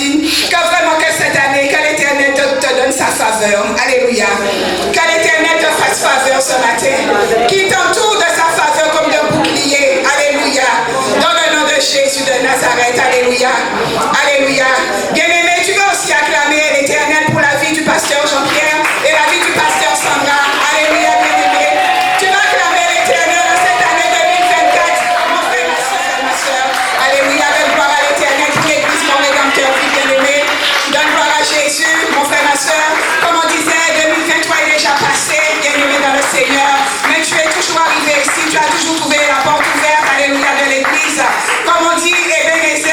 dit que vraiment que cette année, que l'Éternel te donne sa faveur. Alléluia. Que l'Éternel te fasse faveur ce matin. Qu'il t'entoure de sa faveur comme de bouclier. Alléluia. Dans le nom de Jésus de Nazareth. Alléluia. Alléluia. Bien-aimé, tu veux aussi acclamer l'Éternel pour la vie du pasteur Jean-Pierre et la vie du pasteur Sandra. Alléluia, bien-aimé. Tu vas acclamer l'Éternel dans cette année 2024. Mon frère, ma soeur. Alléluia. Donne gloire à l'Éternel pour l'Église, mon rédempteur, bien-aimé. Donne gloire à Jésus, mon frère, ma soeur. Comme on disait, 2023 est déjà passé, bien-aimé dans le Seigneur. Mais tu es toujours arrivé ici, tu as toujours trouvé la porte ouverte, alléluia, de l'Église. Comme on dit, Ebenezer,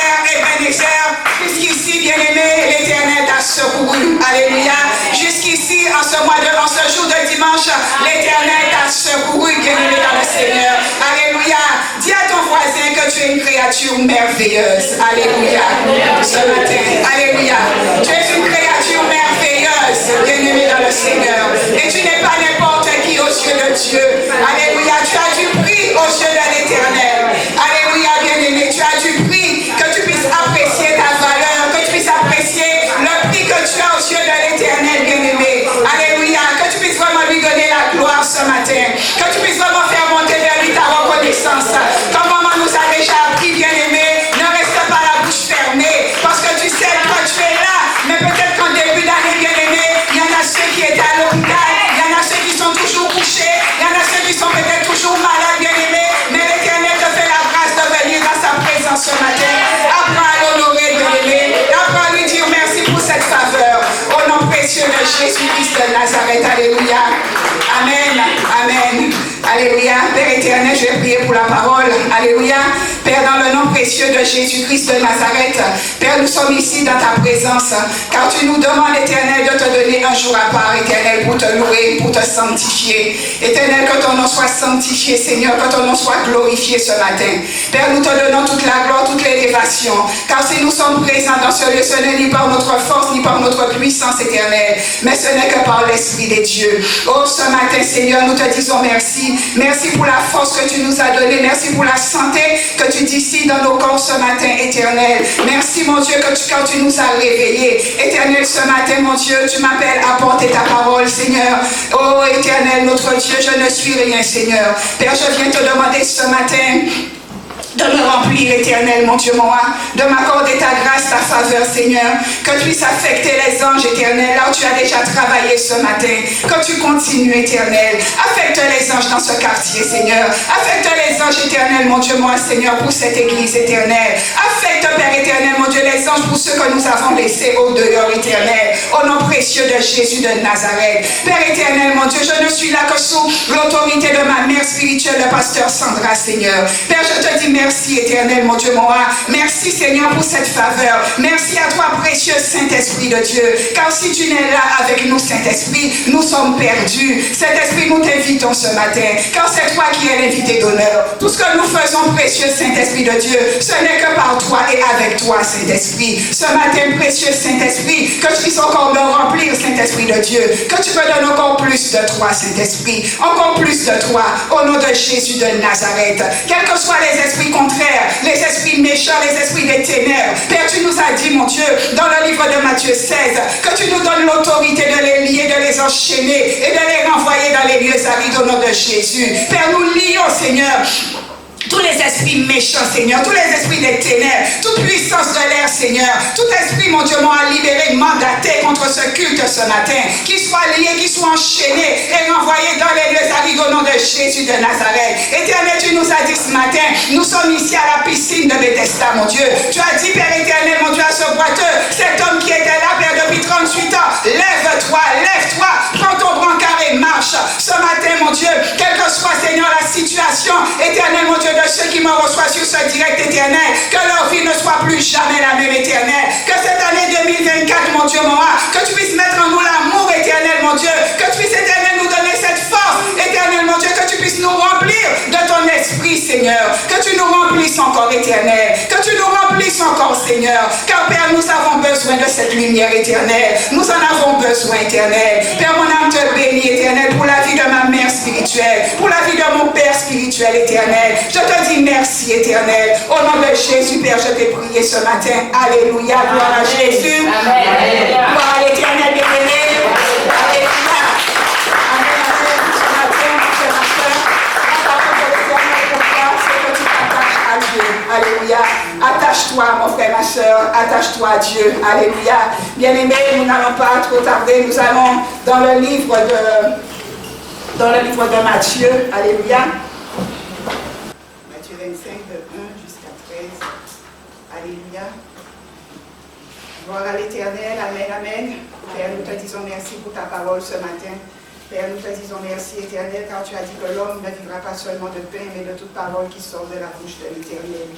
jusqu'ici, bien-aimé, l'Éternel t'a secouru, alléluia. Jusqu'ici, en ce jour de dimanche, l'Éternel t'a secouru, bien-aimé dans le Seigneur. Alléluia. Dis à ton voisin que tu es une créature merveilleuse, alléluia. Ce matin, alléluia. Tu es une créature merveilleuse, bien-aimé dans le Seigneur. Et tu n'es pas n'importe qui aux yeux de Dieu. Alléluia. Tu as du prix aux yeux de l'Éternel. Alléluia, bien-aimé. Tu as du prix, que tu puisses apprécier ta valeur, que tu puisses apprécier le prix que tu as aux yeux de l'Éternel, bien-aimé. Alléluia. Que tu puisses vraiment lui donner la gloire ce matin. Que tu puisses vraiment faire monter vers lui ta reconnaissance. Comme maman nous a déjà appris, bien-aimé, ne reste pas la bouche fermée. Parce que tu sais, toi tu es là. Mais peut-être qu'en début d'année, bien-aimé, il y en a ceux qui étaient à l'hôpital. Il y en a ceux qui sont toujours couchés. Il y en a ceux qui sont peut-être toujours malades, bien-aimé. Mais l'Éternel te fait la grâce de venir dans sa présence ce matin. Apprends à l'honorer, bien-aimé. Apprends à lui dire merci pour cette faveur. Au nom précieux de Jésus-Christ de Nazareth. Alléluia. Amen. Amen. Alléluia. Père éternel, je vais prier pour la parole. Alléluia. Père, dans le nom précieux de Jésus-Christ de Nazareth, Père, nous sommes ici dans ta présence, car tu nous demandes, éternel, de te donner un jour à part, éternel, pour te louer, pour te sanctifier. Éternel, que ton nom soit sanctifié, Seigneur, que ton nom soit glorifié ce matin. Père, nous te donnons toute la gloire, toute l'élévation, car si nous sommes présents dans ce lieu, ce n'est ni par notre force, ni par notre puissance éternelle, mais ce n'est que par l'Esprit de Dieu. Oh, ce matin, Seigneur, nous te disons merci. Merci pour la force que tu nous as donnée. Merci pour la santé que tu dissis dans nos corps ce matin, éternel. Merci, mon Dieu, quand tu nous as réveillés. Éternel, ce matin, mon Dieu, tu m'appelles à porter ta parole, Seigneur. Oh, éternel, notre Dieu, je ne suis rien, Seigneur. Père, je viens te demander ce matin de me remplir, éternel, mon Dieu, moi, de m'accorder ta grâce, ta faveur, Seigneur, que tu puisses affecter les anges, éternel, là où tu as déjà travaillé ce matin, que tu continues, éternel, affecte les anges dans ce quartier, Seigneur, affecte les anges, éternel, mon Dieu, moi, Seigneur, pour cette église, éternelle, affecte, Père éternel, mon Dieu, les anges pour ceux que nous avons laissés au dehors, éternel, au nom précieux de Jésus de Nazareth. Père éternel, mon Dieu, je ne suis là que sous l'autorité de ma mère spirituelle, le pasteur Sandra, Seigneur. Père, je te dis merci, éternel, mon Dieu, moi. Merci, Seigneur, pour cette faveur. Merci à toi, précieux Saint-Esprit de Dieu. Car si tu n'es là avec nous, Saint-Esprit, nous sommes perdus. Saint-Esprit, nous t'invitons ce matin. Car c'est toi qui es l'invité d'honneur. Tout ce que nous faisons, précieux Saint-Esprit de Dieu, ce n'est que par toi et avec toi, Saint-Esprit. Ce matin, précieux Saint-Esprit, que tu puisses encore me remplir, Saint-Esprit de Dieu. Que tu me donnes encore plus de toi, Saint-Esprit. Encore plus de toi, au nom de Jésus de Nazareth. Quels que soient les esprits contraires, les esprits méchants, les esprits des ténèbres. Père, tu nous as dit, mon Dieu, dans le livre de Matthieu 16, que tu nous donnes l'autorité de les lier, de les enchaîner et de les renvoyer dans les lieux arides au nom de Jésus. Père, nous lions, Seigneur, tous les esprits méchants, Seigneur, tous les esprits des ténèbres, toute puissance de l'air, Seigneur, tout esprit, mon Dieu, m'a libéré, mandaté contre ce culte ce matin, qu'il soit lié, qu'il soit enchaîné et renvoyé dans les lieux arides au nom de Jésus de Nazareth. Éternel, tu nous as dit ce matin, nous sommes ici à la piscine de Bethesda, mon Dieu. Tu as dit, Père éternel, mon Dieu, à ce boiteux, cet homme qui était là, Père, depuis 38 ans, lève-toi, prends ton brancard et marche. Ce matin, mon Dieu, quelle que soit, Seigneur, la situation, éternel, mon Dieu, de ceux qui me reçoivent sur ce direct éternel, que leur vie ne soit plus jamais la même, éternel. Que cette année 2024, mon Dieu, moi, que tu puisses mettre en nous l'amour éternel, mon Dieu, que tu puisses, éternel, nous donner cette force, éternel, mon Dieu, que tu puisses nous remplir de ton esprit, Seigneur. Que tu nous remplisses encore, Éternel. Que tu nous remplisses encore, Seigneur. Car, Père, nous avons besoin de cette lumière, Éternel. Nous en avons besoin, Éternel. Père, mon âme te bénit, Éternel, pour la vie de ma mère spirituelle, pour la vie de mon Père spirituel, Éternel. Je te dis merci, Éternel. Au nom de Jésus, Père, je t'ai prié ce matin. Alléluia. Gloire à Jésus. Amen. Gloire à l'Éternel bien-aimé. Alléluia. Amen. Ce matin, mon frère, ma soeur, la parole de l'Éternel pour toi, c'est que tu t'attaches à Dieu. Alléluia. Attache-toi, mon frère, ma soeur. Attache-toi à Dieu. Alléluia. Bien-aimé, nous n'allons pas trop tarder. Nous allons dans le livre de Matthieu. Alléluia. Matthieu 25, de 1 jusqu'à 13. Alléluia. Gloire à l'Éternel. Amen, amen. Père, nous te disons merci pour ta parole ce matin. Père, nous te disons merci, Éternel, car tu as dit que l'homme ne vivra pas seulement de pain, mais de toute parole qui sort de la bouche de l'Éternel.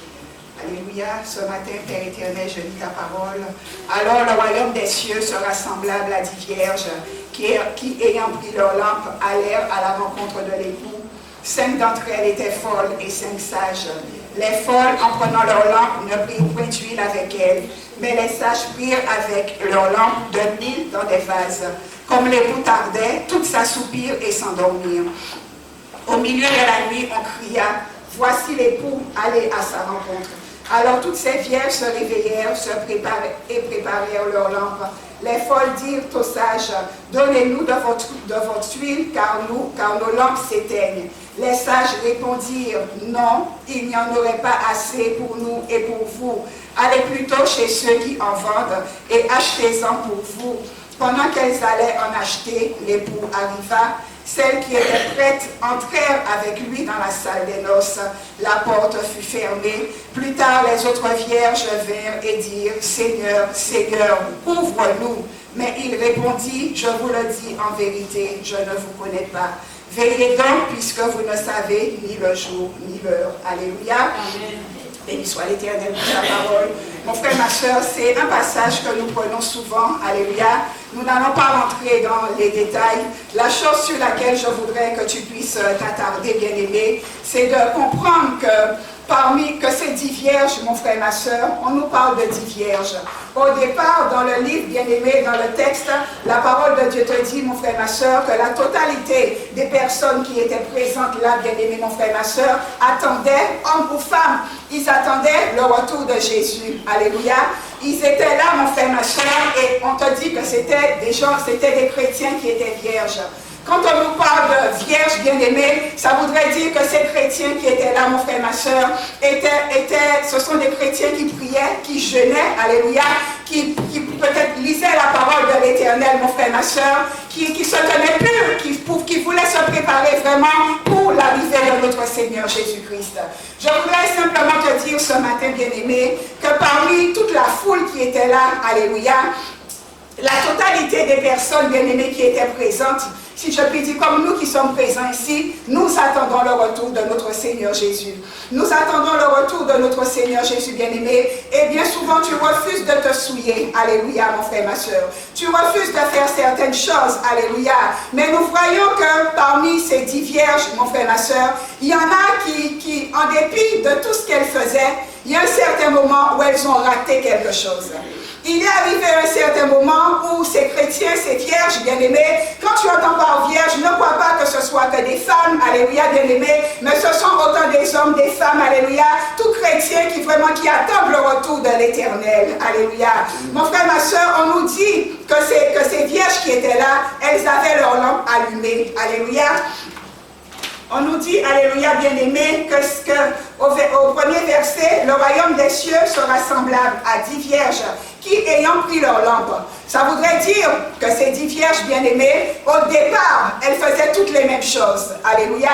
Alléluia. Ce matin, Père éternel, je lis ta parole. Alors le royaume des cieux sera semblable à 10 vierges qui, ayant pris leur lampe, allèrent à la rencontre de l'époux. 5 d'entre elles étaient folles et 5 sages. Les folles, en prenant leur lampe, ne prirent point d'huile avec elles, mais les sages prirent avec leur lampe de l'huile dans des vases. Comme l'époux tardait, toutes s'assoupirent et s'endormirent. Au milieu de la nuit, on cria, « Voici l'époux, allez à sa rencontre. » Alors toutes ces vierges se réveillèrent, se préparèrent leurs lampes. Les folles dirent aux sages, « Donnez-nous de votre huile, car nos lampes s'éteignent. » Les sages répondirent, « Non, il n'y en aurait pas assez pour nous et pour vous. Allez plutôt chez ceux qui en vendent et achetez-en pour vous. » Pendant qu'elles allaient en acheter, l'époux arriva. Celles qui étaient prêtes entrèrent avec lui dans la salle des noces. La porte fut fermée. Plus tard, les autres vierges vinrent et dirent, « Seigneur, Seigneur, ouvre-nous. » Mais il répondit, « Je vous le dis en vérité, je ne vous connais pas. Veillez donc, puisque vous ne savez ni le jour ni l'heure. » Alléluia. Amen. Béni soit l'Éternel pour sa parole. Mon frère, ma soeur, c'est un passage que nous prenons souvent. Alléluia. Nous n'allons pas rentrer dans les détails. La chose sur laquelle je voudrais que tu puisses t'attarder, bien-aimé, c'est de comprendre que ces 10 vierges, mon frère, ma soeur, on nous parle de 10 vierges. Au départ, dans le livre, bien-aimé, dans le texte, la parole de Dieu te dit, mon frère, ma soeur, que la totalité des personnes qui étaient présentes là, bien-aimé, mon frère, ma soeur, attendaient, hommes ou femmes, ils attendaient le retour de Jésus. Alléluia. Ils étaient là, mon frère, ma soeur, et on te dit que c'était des gens, c'était des chrétiens qui étaient vierges. Quand on nous parle de vierges bien-aimées, ça voudrait dire que ces chrétiens qui étaient là, mon frère, ma soeur, ce sont des chrétiens qui priaient, qui jeûnaient, alléluia, qui peut-être lisaient la parole de l'Éternel, mon frère, ma soeur, qui se tenaient purs, qui voulaient se préparer vraiment pour l'arrivée de notre Seigneur Jésus-Christ. Je voudrais simplement te dire ce matin, bien-aimé, que parmi toute la foule qui était là, alléluia, la totalité des personnes bien-aimées qui étaient présentes, si je puis dire, comme nous qui sommes présents ici, nous attendons le retour de notre Seigneur Jésus. Nous attendons le retour de notre Seigneur Jésus bien-aimé. Et bien souvent, tu refuses de te souiller. Alléluia, mon frère, ma soeur. Tu refuses de faire certaines choses. Alléluia. Mais nous voyons que parmi ces 10 vierges, mon frère, ma soeur, il y en a qui, en dépit de tout ce qu'elles faisaient, il y a un certain moment où elles ont raté quelque chose. Il est arrivé un certain moment où ces chrétiens, ces vierges bien-aimées, quand tu entends par vierge, ne crois pas que ce soit que des femmes, alléluia, bien-aimées, mais ce sont autant des hommes, des femmes, alléluia, tout chrétien qui attendent le retour de l'Éternel, alléluia. Mon frère, ma soeur, on nous dit que ces vierges qui étaient là, elles avaient leur lampe allumée, alléluia. On nous dit, alléluia, bien-aimé, au premier verset, le royaume des cieux sera semblable à 10 vierges qui, ayant pris leur lampe. Ça voudrait dire que ces 10 vierges bien-aimées, au départ, elles faisaient toutes les mêmes choses. Alléluia.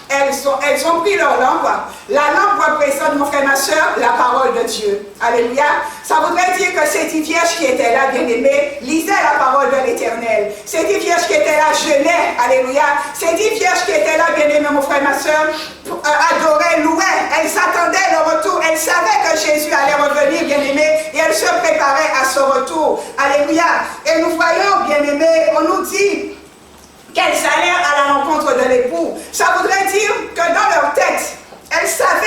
Elles ont pris leur lampe. La lampe représente, mon frère, ma soeur, la parole de Dieu. Alléluia. Ça voudrait dire que ces 10 vierges qui étaient là, bien-aimées, lisaient la parole de l'Éternel. Ces 10 vierges qui étaient là, jeûnaient. Alléluia. Ces 10 vierges qui étaient là, bien-aimées, mon frère, ma soeur, adoraient, louaient. Elles attendaient le retour. Elles savaient que Jésus allait revenir, bien-aimées, et elles se préparaient à ce retour. Alléluia. Et nous voyons, bien-aimés, on nous dit qu'elles allèrent à la rencontre de l'époux. Ça voudrait dire que dans leur tête, elles savaient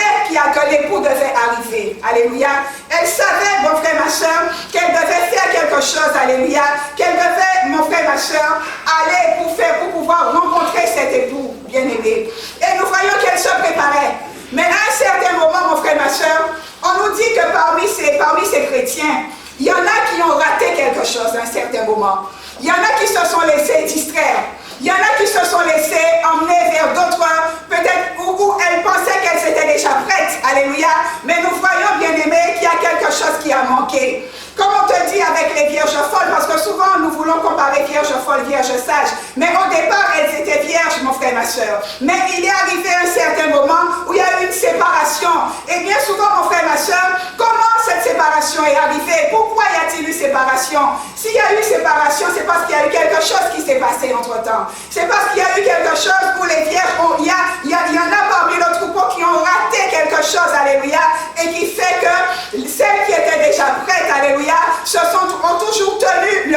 l'époux devait arriver. Alléluia. Elle savait, mon frère, ma soeur, qu'elle devait faire quelque chose. Alléluia. Qu'elle devait, mon frère, ma soeur, aller pour pouvoir rencontrer cet époux bien-aimé. Et nous voyons qu'elle se préparait. Mais à un certain moment, mon frère, ma soeur, on nous dit que parmi ces chrétiens, il y en a qui ont raté quelque chose à un certain moment. Il y en a qui se sont laissés distraire. Il y en a qui se sont laissés emmener vers d'autres, peut-être où elles pensaient qu'elles étaient déjà prêtes. Alléluia. Mais nous voyons, bien-aimés, qu'il y a quelque chose qui a manqué. Comme on te dit avec les vierges folles, parce que souvent nous voulons comparer vierges folles, vierges sages. Mais au départ, elles étaient vierges, mon frère, ma soeur. Mais il est arrivé un certain moment où il y a eu une séparation. Et bien souvent, mon frère, ma soeur, comment cette séparation est arrivée? Pourquoi y a-t-il eu séparation? S'il y a eu séparation, c'est parce qu'il y a eu quelque chose qui s'est passé entre-temps. C'est parce qu'il y a eu quelque chose où les vierges, il y en a parmi le troupeau qui ont raté quelque chose, alléluia, et qui fait que celles qui étaient déjà prêtes, alléluia, ont toujours tenu,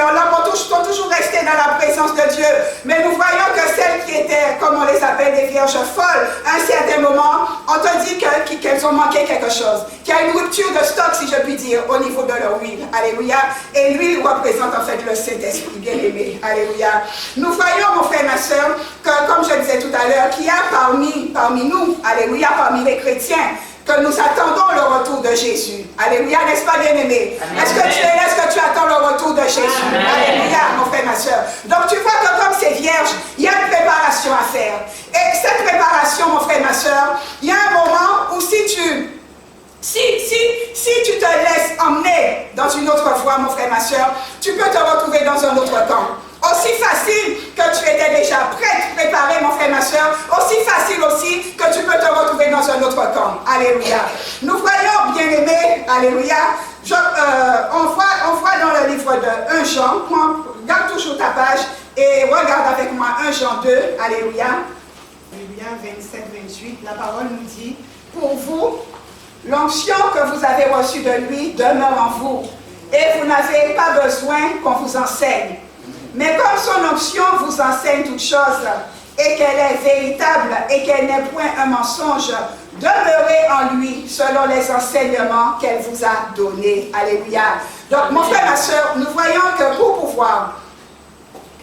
sont toujours restées dans la présence de Dieu. Mais nous voyons que celles qui étaient, comme on les appelle, des vierges folles, à un certain moment, on te dit qu'elles ont manqué quelque chose, qu'il y a une rupture de stock, si je puis dire, au niveau de leur huile. Alléluia. Et l'huile représente en fait le Saint-Esprit, bien-aimé. Alléluia. Nous voyons, mon frère, ma soeur, que comme je disais tout à l'heure, qu'il y a parmi nous, alléluia, parmi les chrétiens, que nous attendons le retour de Jésus. Alléluia, n'est-ce pas, bien-aimé? Est-ce que tu attends le retour de Jésus? Amen. Alléluia, mon frère, ma soeur. Donc tu vois que comme c'est vierge, il y a une préparation à faire. Et cette préparation, mon frère, ma soeur, il y a un moment où si tu te laisses emmener dans une autre voie, mon frère, ma soeur, tu peux te retrouver dans un autre camp. Aussi facile que tu étais déjà prête, préparée, mon frère, ma soeur, aussi facile aussi que tu peux te retrouver dans un autre camp. Alléluia. Nous voyons, bien-aimés, alléluia, on voit dans le livre de 1 Jean, garde toujours ta page et regarde avec moi 1 Jean 2, alléluia. Alléluia, 27-28, la parole nous dit, pour vous, l'onction que vous avez reçue de lui demeure en vous et vous n'avez pas besoin qu'on vous enseigne. Mais comme son onction vous enseigne toutes choses et qu'elle est véritable et qu'elle n'est point un mensonge, demeurez en lui selon les enseignements qu'elle vous a donnés. Alléluia. Donc, mon frère, ma soeur, nous voyons que pour pouvoir,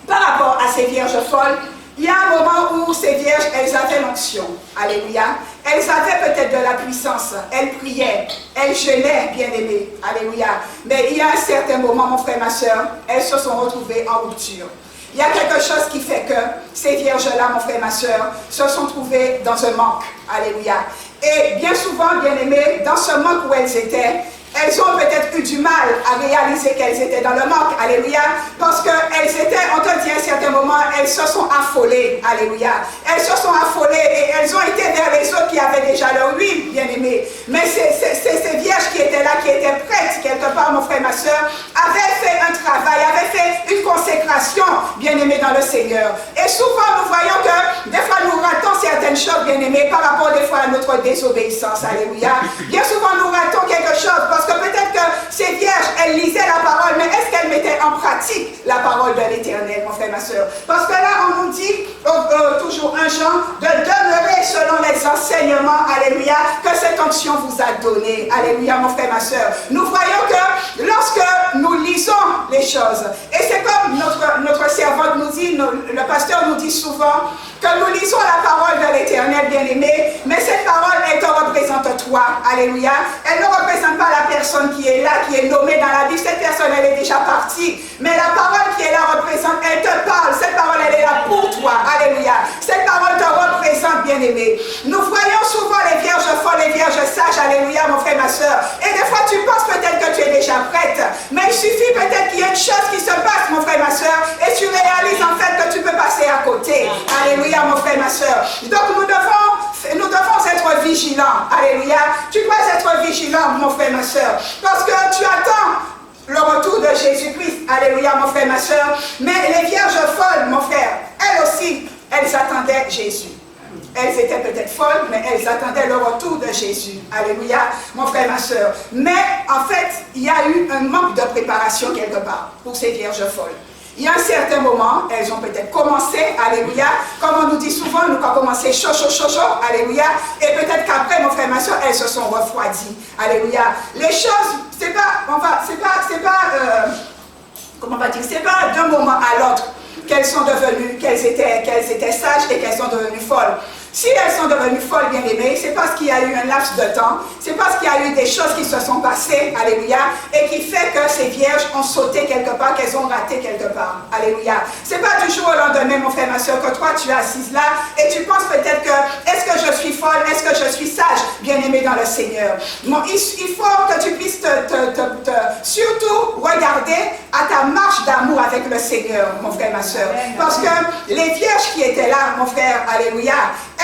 par rapport à ces vierges folles, il y a un moment où ces vierges, elles avaient l'onction. Alléluia. Elles avaient peut-être de la puissance. Elles priaient. Elles jeûnaient, bien-aimées. Alléluia. Mais il y a un certain moment, mon frère, ma soeur, elles se sont retrouvées en rupture. Il y a quelque chose qui fait que ces vierges-là, mon frère, ma soeur, se sont trouvées dans un manque. Alléluia. Et bien souvent, bien-aimées, dans ce manque où elles étaient, elles ont peut-être eu du mal à réaliser qu'elles étaient dans le manque, alléluia, parce qu'elles étaient, on te dit à un certain moment, elles se sont affolées, alléluia. Elles se sont affolées et elles ont été vers les autres qui avaient déjà leur huile, bien-aimés. Mais ces vierges qui étaient là, qui étaient prêtes, quelque part, mon frère, ma soeur, avaient fait un travail, avaient fait une consécration, bien-aimés, dans le Seigneur. Et souvent, nous voyons que des fois, nous ratons certaines choses, bien-aimés, par rapport des fois à notre désobéissance, alléluia. Bien souvent, nous ratons quelque chose, parce que peut-être que ces vierges, elles lisaient la parole, mais est-ce qu'elles mettaient en pratique la parole de l'Éternel, mon frère, ma soeur? Parce que là, on nous dit, toujours 1 Jean, de demeurer selon les enseignements, alléluia, que cette onction vous a donné. Alléluia, mon frère, ma soeur. Nous voyons que lorsque nous lisons les choses, et c'est comme notre servante nous dit, le pasteur nous dit souvent, que nous lisons la parole de l'Éternel, bien-aimé, mais cette parole, elle te représente toi. Alléluia. Elle ne représente pas la personne qui est là, qui est nommée dans la Bible. Cette personne, elle est déjà partie. Mais la parole qui est là représente, elle te parle. Cette parole, elle est là pour toi. Alléluia. Cette parole te représente, bien-aimé. Nous voyons souvent les vierges folles, les vierges sages. Alléluia, mon frère, ma soeur. Et des fois, tu penses peut-être que tu es déjà prête. Mais il suffit peut-être qu'il y ait une chose qui se passe, mon frère, ma soeur, et tu réalises en fait que tu peux passer à côté. Alléluia, mon frère, ma soeur. Donc, nous devons être vigilants. Alléluia. Tu dois être vigilant, mon frère, ma soeur. Parce que tu attends le retour de Jésus-Christ. Alléluia, mon frère, ma soeur. Mais les vierges folles, mon frère, elles aussi, elles attendaient Jésus. Elles étaient peut-être folles, mais elles attendaient le retour de Jésus. Alléluia, mon frère, ma soeur. Mais en fait, il y a eu un manque de préparation quelque part pour ces vierges folles. Il y a un certain moment, elles ont peut-être commencé, alléluia, comme on nous dit souvent, nous avons commencé chaud, alléluia, et peut-être qu'après, mon frère, ma soeur, elles se sont refroidies. Alléluia. Les choses, c'est pas d'un moment à l'autre qu'elles sont devenues, qu'elles étaient sages et qu'elles sont devenues folles. Si elles sont devenues folles, bien aimées, c'est parce qu'il y a eu un laps de temps, c'est parce qu'il y a eu des choses qui se sont passées, alléluia, et qui fait que ces vierges ont sauté quelque part, qu'elles ont raté quelque part, alléluia. C'est pas du jour au lendemain, mon frère, ma soeur, que toi tu es assise là et tu penses peut-être que, est-ce que je suis folle, est-ce que je suis sage, bien aimé dans le Seigneur. Bon, il faut que tu puisses surtout regarder à ta marche d'amour avec le Seigneur, mon frère, ma soeur. Parce que les vierges qui étaient là, mon frère, alléluia,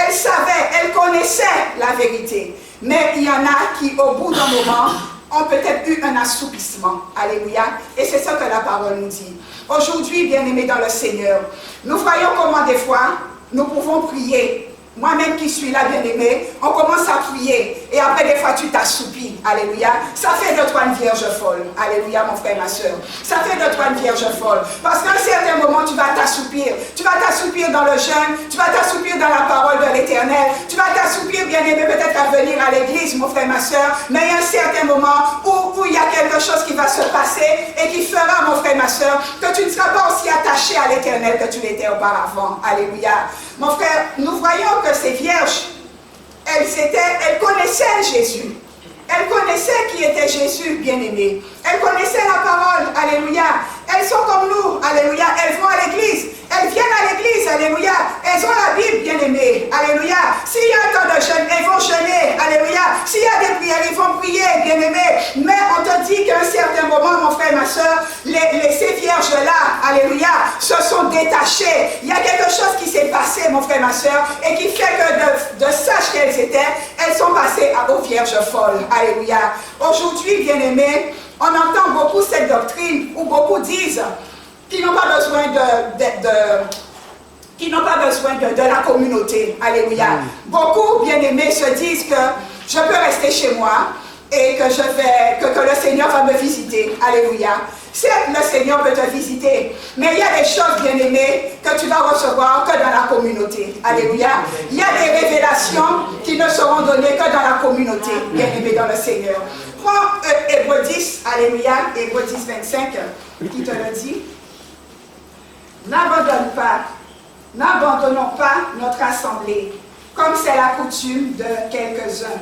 elles savaient, elles connaissaient la vérité. Mais il y en a qui, au bout d'un moment, ont peut-être eu un assoupissement. Alléluia. Et c'est ça que la parole nous dit. Aujourd'hui, bien-aimés dans le Seigneur, nous voyons comment des fois, nous pouvons prier. Moi-même qui suis là, bien-aimé, on commence à prier. Et après, des fois, tu t'assoupis. Alléluia. Ça fait de toi une vierge folle. Alléluia, mon frère, ma soeur. Ça fait de toi une vierge folle. Parce qu'à un certain moment, tu vas t'assoupir. Tu vas t'assoupir dans le jeûne. Tu vas t'assoupir dans la parole de l'Éternel. Tu vas t'assoupir, bien-aimé, peut-être à venir à l'église, mon frère, ma soeur. Mais il y a un certain moment où il y a quelque chose qui va se passer et qui fera, mon frère, ma soeur, que tu ne seras pas aussi attaché à l'Éternel que tu l'étais auparavant. Alléluia. Mon frère, nous voyons que ces vierges, elles connaissaient Jésus. Elles connaissaient qui était Jésus, bien-aimé. Elles connaissaient la parole, alléluia. Elles sont comme nous, alléluia. Elles vont à l'église. Elles viennent à l'église, alléluia. Elles ont la Bible, bien-aimée, alléluia. S'il y a un temps de jeûne, elles vont jeûner, alléluia. S'il y a des prières, ils vont prier, bien-aimé. Mais on te dit qu'à un certain moment, mon frère, ma soeur, ces vierges-là, alléluia, se sont détachées. Il y a quelque chose qui s'est passé, mon frère, ma soeur, et qui fait que de sages qu'elles étaient, elles sont passées aux vierges folles, alléluia. Aujourd'hui, bien-aimé, on entend beaucoup cette doctrine où beaucoup disent qu'ils n'ont pas besoin de la communauté. Alléluia. Beaucoup, bien-aimés, se disent que je peux rester chez moi et que le Seigneur va me visiter. Alléluia. Certes, le Seigneur peut te visiter, mais il y a des choses, bien-aimés, que tu vas recevoir que dans la communauté. Alléluia. Il y a des révélations qui ne seront données que dans la communauté, bien-aimés dans le Seigneur. Prends Hébreux 10, alléluia, Hébreux 10, 25, qui te le dit. N'abandonnons pas notre assemblée, comme c'est la coutume de quelques-uns,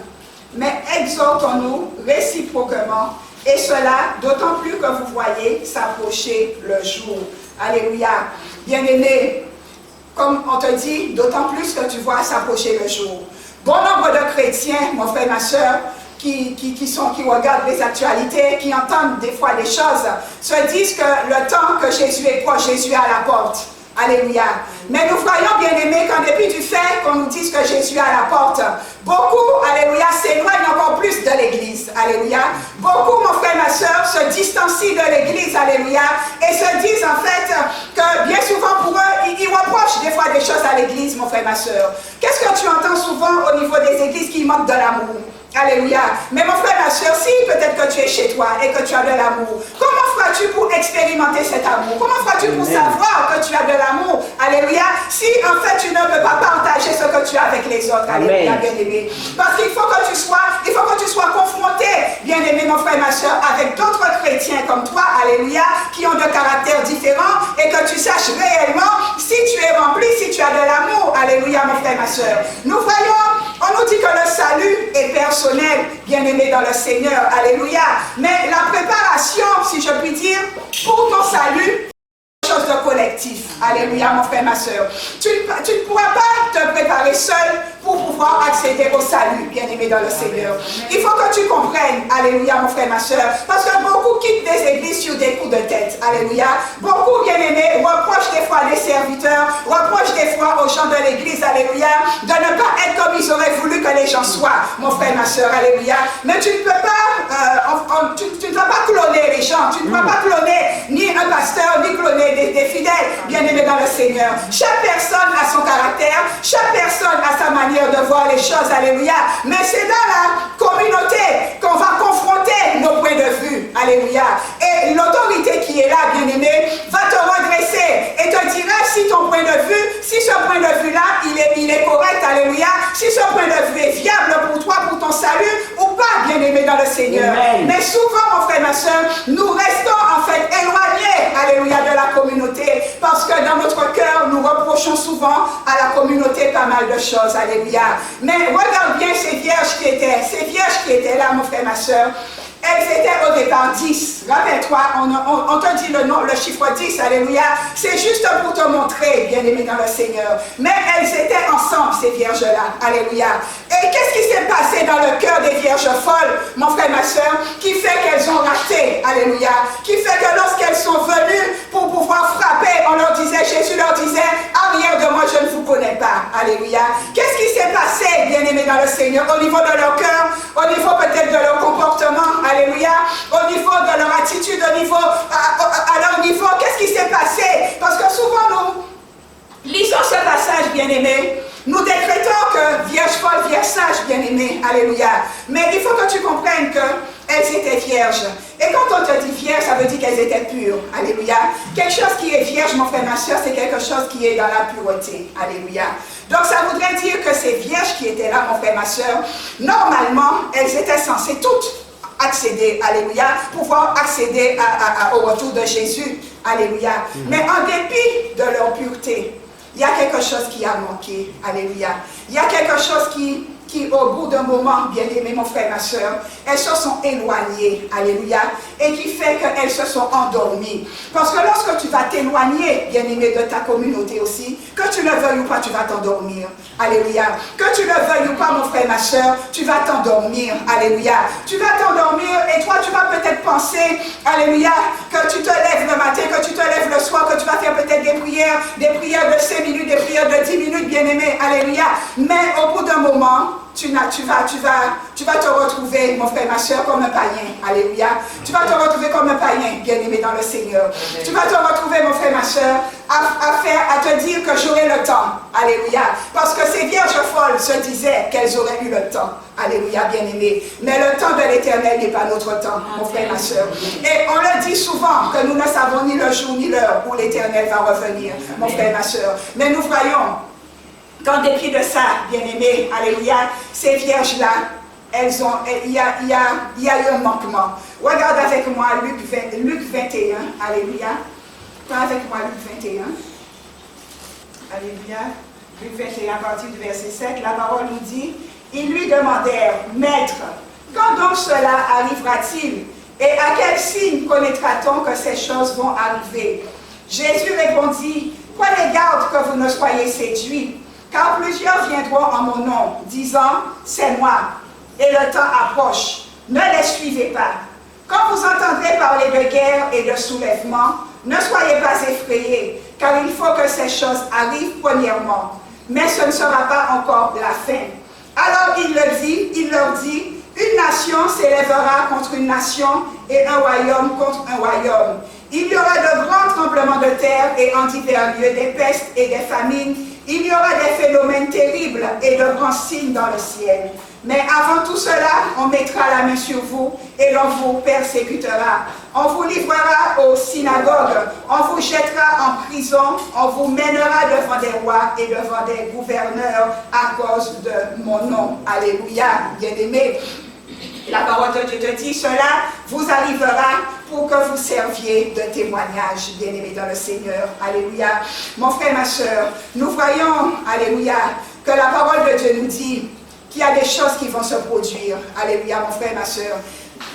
mais exhortons-nous réciproquement, et cela d'autant plus que vous voyez s'approcher le jour. Alléluia. Bien-aimé, comme on te dit, d'autant plus que tu vois s'approcher le jour. Bon nombre de chrétiens, mon frère, ma soeur, qui regardent les actualités, qui entendent des fois des choses, se disent que le temps que Jésus est proche, Jésus est à la porte. Alléluia. Mais nous voyons, bien-aimés, qu'en dépit du fait qu'on nous dise que Jésus est à la porte, beaucoup, alléluia, s'éloignent encore plus de l'église. Alléluia. Beaucoup, mon frère, ma soeur, se distancient de l'église. Alléluia. Et se disent, en fait, que bien souvent pour eux, ils reprochent des fois des choses à l'église, mon frère, ma soeur. Qu'est-ce que tu entends souvent au niveau des églises qui manquent de l'amour? Alléluia. Mais mon frère, ma soeur, si peut-être que tu es chez toi et que tu as de l'amour, comment feras-tu pour expérimenter cet amour? Comment feras-tu pour savoir que tu as de l'amour? Alléluia. Si en fait tu ne peux pas partager ce que tu as avec les autres. Alléluia, bien-aimé. Parce qu'il faut que tu sois confronté, bien-aimé, mon frère, ma soeur, avec d'autres chrétiens comme toi, alléluia, qui ont de caractères différents et que tu saches réellement si tu es rempli, si tu as de l'amour. Alléluia, mon frère, ma soeur. Nous voyons, on nous dit que le salut est personnel, bien-aimé dans le Seigneur. Alléluia. Mais la préparation, si je puis dire, pour ton salut, chose de collectif. Alléluia, mon frère, ma soeur. Tu ne pourras pas te préparer seul pour pouvoir accéder au salut, bien-aimé dans le Seigneur. Il faut que tu comprennes, alléluia, mon frère, ma soeur, parce que beaucoup quittent des églises sur des coups de tête. Alléluia. Beaucoup, bien-aimés, reprochent des fois les serviteurs, reprochent des fois aux gens de l'église, alléluia, de ne pas être comme ils auraient voulu que les gens soient, mon frère, ma soeur, alléluia. Mais tu ne peux pas, tu ne vas pas cloner les gens, tu ne vas pas cloner ni un pasteur, ni cloner des fidèles, bien-aimés dans le Seigneur. Chaque personne a son caractère, chaque personne a sa manière de voir les choses, alléluia. Mais c'est dans la communauté qu'on va confronter nos points de vue, alléluia. Et l'autorité qui est là, bien-aimé, va te redresser et te dira si ton point de vue, si ce point de vue-là, il est correct, alléluia. Si ce point de vue est viable pour toi, pour ton salut, Seigneur. Amen. Mais souvent, mon frère, ma soeur, nous restons en fait éloignés, alléluia, de la communauté, parce que dans notre cœur, nous reprochons souvent à la communauté pas mal de choses, alléluia. Mais regarde bien ces vierges qui étaient là, mon frère, ma soeur. Elles étaient au départ 10. Rappelle-toi, on te dit le chiffre 10, alléluia. C'est juste pour te montrer, bien-aimé dans le Seigneur. Mais elles étaient ensemble, ces vierges-là, alléluia. Et qu'est-ce qui s'est passé dans le cœur des vierges folles, mon frère, ma soeur, qui fait qu'elles ont raté, alléluia. Qui fait que lorsqu'elles sont venues pour pouvoir frapper, on leur disait, Jésus leur disait, arrière de moi, je ne vous connais pas, alléluia. Qu'est-ce qui s'est passé, bien-aimé dans le Seigneur, au niveau de leur cœur, au niveau peut-être de leur comportement, alléluia, au niveau de leur attitude, au niveau, à leur niveau, qu'est-ce qui s'est passé? Parce que souvent nous lisons ce passage, bien-aimé, nous décrétons que vierge folle, vierge sage, bien-aimé, alléluia. Mais il faut que tu comprennes qu'elles étaient vierges. Et quand on te dit vierge, ça veut dire qu'elles étaient pures, alléluia. Quelque chose qui est vierge, mon frère, ma soeur, c'est quelque chose qui est dans la pureté, alléluia. Donc ça voudrait dire que ces vierges qui étaient là, mon frère, ma soeur, normalement, elles étaient censées toutes accéder, alléluia, pouvoir accéder au retour de Jésus, alléluia. Mais en dépit de leur pureté, il y a quelque chose qui a manqué, alléluia. Il y a quelque chose qui au bout d'un moment, bien-aimé, mon frère, ma soeur, elles se sont éloignées, alléluia, et qui fait qu'elles se sont endormies. Parce que lorsque tu vas t'éloigner, bien-aimé, de ta communauté aussi, que tu le veuilles ou pas, tu vas t'endormir, alléluia. Que tu le veuilles ou pas, mon frère, ma soeur, tu vas t'endormir, alléluia. Tu vas t'endormir et toi, tu vas peut-être penser, alléluia, que tu te lèves le matin, que tu te lèves le soir, que tu vas faire peut-être des prières de 5 minutes, des prières de 10 minutes, bien-aimé, alléluia. Mais au bout d'un moment, tu vas te retrouver, mon frère, ma soeur, comme un païen. Alléluia. Tu vas te retrouver comme un païen, bien-aimé dans le Seigneur. Tu vas te retrouver, mon frère, ma soeur, à te dire que j'aurai le temps. Alléluia. Parce que ces vierges folles se disaient qu'elles auraient eu le temps. Alléluia, bien-aimé. Mais le temps de l'Éternel n'est pas notre temps, mon frère, ma soeur. Et on le dit souvent que nous ne savons ni le jour ni l'heure où l'Éternel va revenir, mon frère, ma soeur. Mais nous voyons qu'en dépit de ça, bien-aimés, alléluia, ces vierges-là, il y a eu un manquement. Regarde avec moi Luc 21, alléluia. Prends avec moi Luc 21. Alléluia. Luc 21, à partir du verset 7, la parole nous dit, ils lui demandèrent, Maître, quand donc cela arrivera-t-il? Et à quel signe connaîtra-t-on que ces choses vont arriver? Jésus répondit, prenez garde que vous ne soyez séduits. Car plusieurs viendront en mon nom, disant, c'est moi, et le temps approche. Ne les suivez pas. Quand vous entendrez parler de guerre et de soulèvement, ne soyez pas effrayés, car il faut que ces choses arrivent premièrement. Mais ce ne sera pas encore la fin. Alors il leur dit, une nation s'élèvera contre une nation et un royaume contre un royaume. Il y aura de grands tremblements de terre et en divers lieux des pestes et des famines. Il y aura des phénomènes terribles et de grands signes dans le ciel. Mais avant tout cela, on mettra la main sur vous et l'on vous persécutera. On vous livrera aux synagogues, on vous jettera en prison, on vous mènera devant des rois et devant des gouverneurs à cause de mon nom. Alléluia, bien-aimés. La parole de Dieu te dit, cela vous arrivera pour que vous serviez de témoignage, bien-aimés dans le Seigneur. Alléluia. Mon frère, ma soeur, nous voyons, alléluia, que la parole de Dieu nous dit qu'il y a des choses qui vont se produire. Alléluia, mon frère, ma soeur.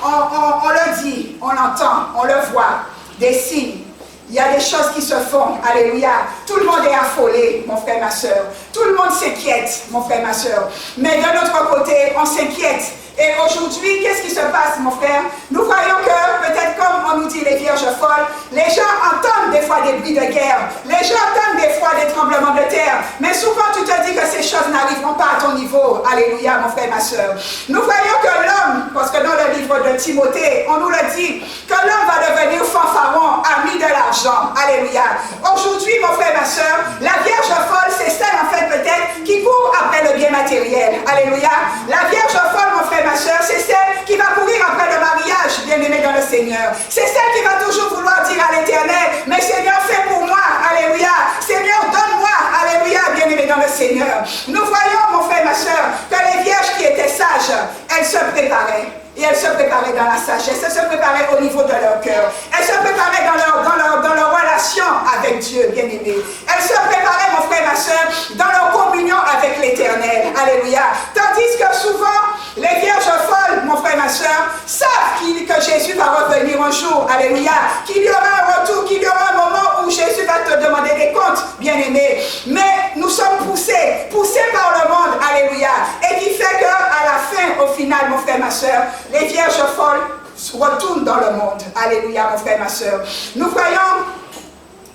On le dit, on l'entend, on le voit, des signes. Il y a des choses qui se font, alléluia. Tout le monde est affolé, mon frère, ma soeur. Tout le monde s'inquiète, mon frère, ma soeur. Mais de notre côté, on s'inquiète. Et aujourd'hui, qu'est-ce qui se passe, mon frère? Nous voyons que, peut-être comme on nous dit les vierges folles, les gens entendent des fois des bruits de guerre, les gens entendent des fois des tremblements de terre, mais souvent tu te dis que ces choses n'arriveront pas à ton niveau. Alléluia, mon frère, ma soeur. Nous voyons que l'homme, parce que dans le livre de Timothée, on nous le dit, que l'homme va devenir fanfaron, ami de l'argent. Alléluia. Aujourd'hui, mon frère, ma soeur, la vierge folle, c'est celle, en fait, peut-être, qui court après le bien matériel. Alléluia. La vierge folle, mon frère, ma soeur, c'est celle qui va courir après le mariage, bien-aimé dans le Seigneur. C'est celle qui va toujours vouloir dire à l'Éternel, mais Seigneur, fais pour moi, alléluia. Seigneur, donne-moi, alléluia, bien-aimé dans le Seigneur. Nous voyons, mon frère, ma soeur, que les vierges qui étaient sages, elles elles se préparaient. Et elles se préparaient dans la sagesse, elles se préparaient au niveau de leur cœur. Elles se préparaient dans leur relation avec Dieu, bien-aimé. Elles se préparaient, mon frère, ma soeur, dans leur communion avec l'Éternel. Alléluia. Tandis que souvent, les vierges folles, mon frère, ma soeur, savent que Jésus va revenir un jour. Alléluia. Qu'il y aura un retour, qu'il y aura un moment où Jésus va te demander des comptes, bien-aimé. Mais nous sommes poussés par le monde. Alléluia. Et qui fait qu'à la fin, au final, mon frère, ma soeur, les vierges folles retournent dans le monde. Alléluia, mon frère, ma soeur. Nous voyons,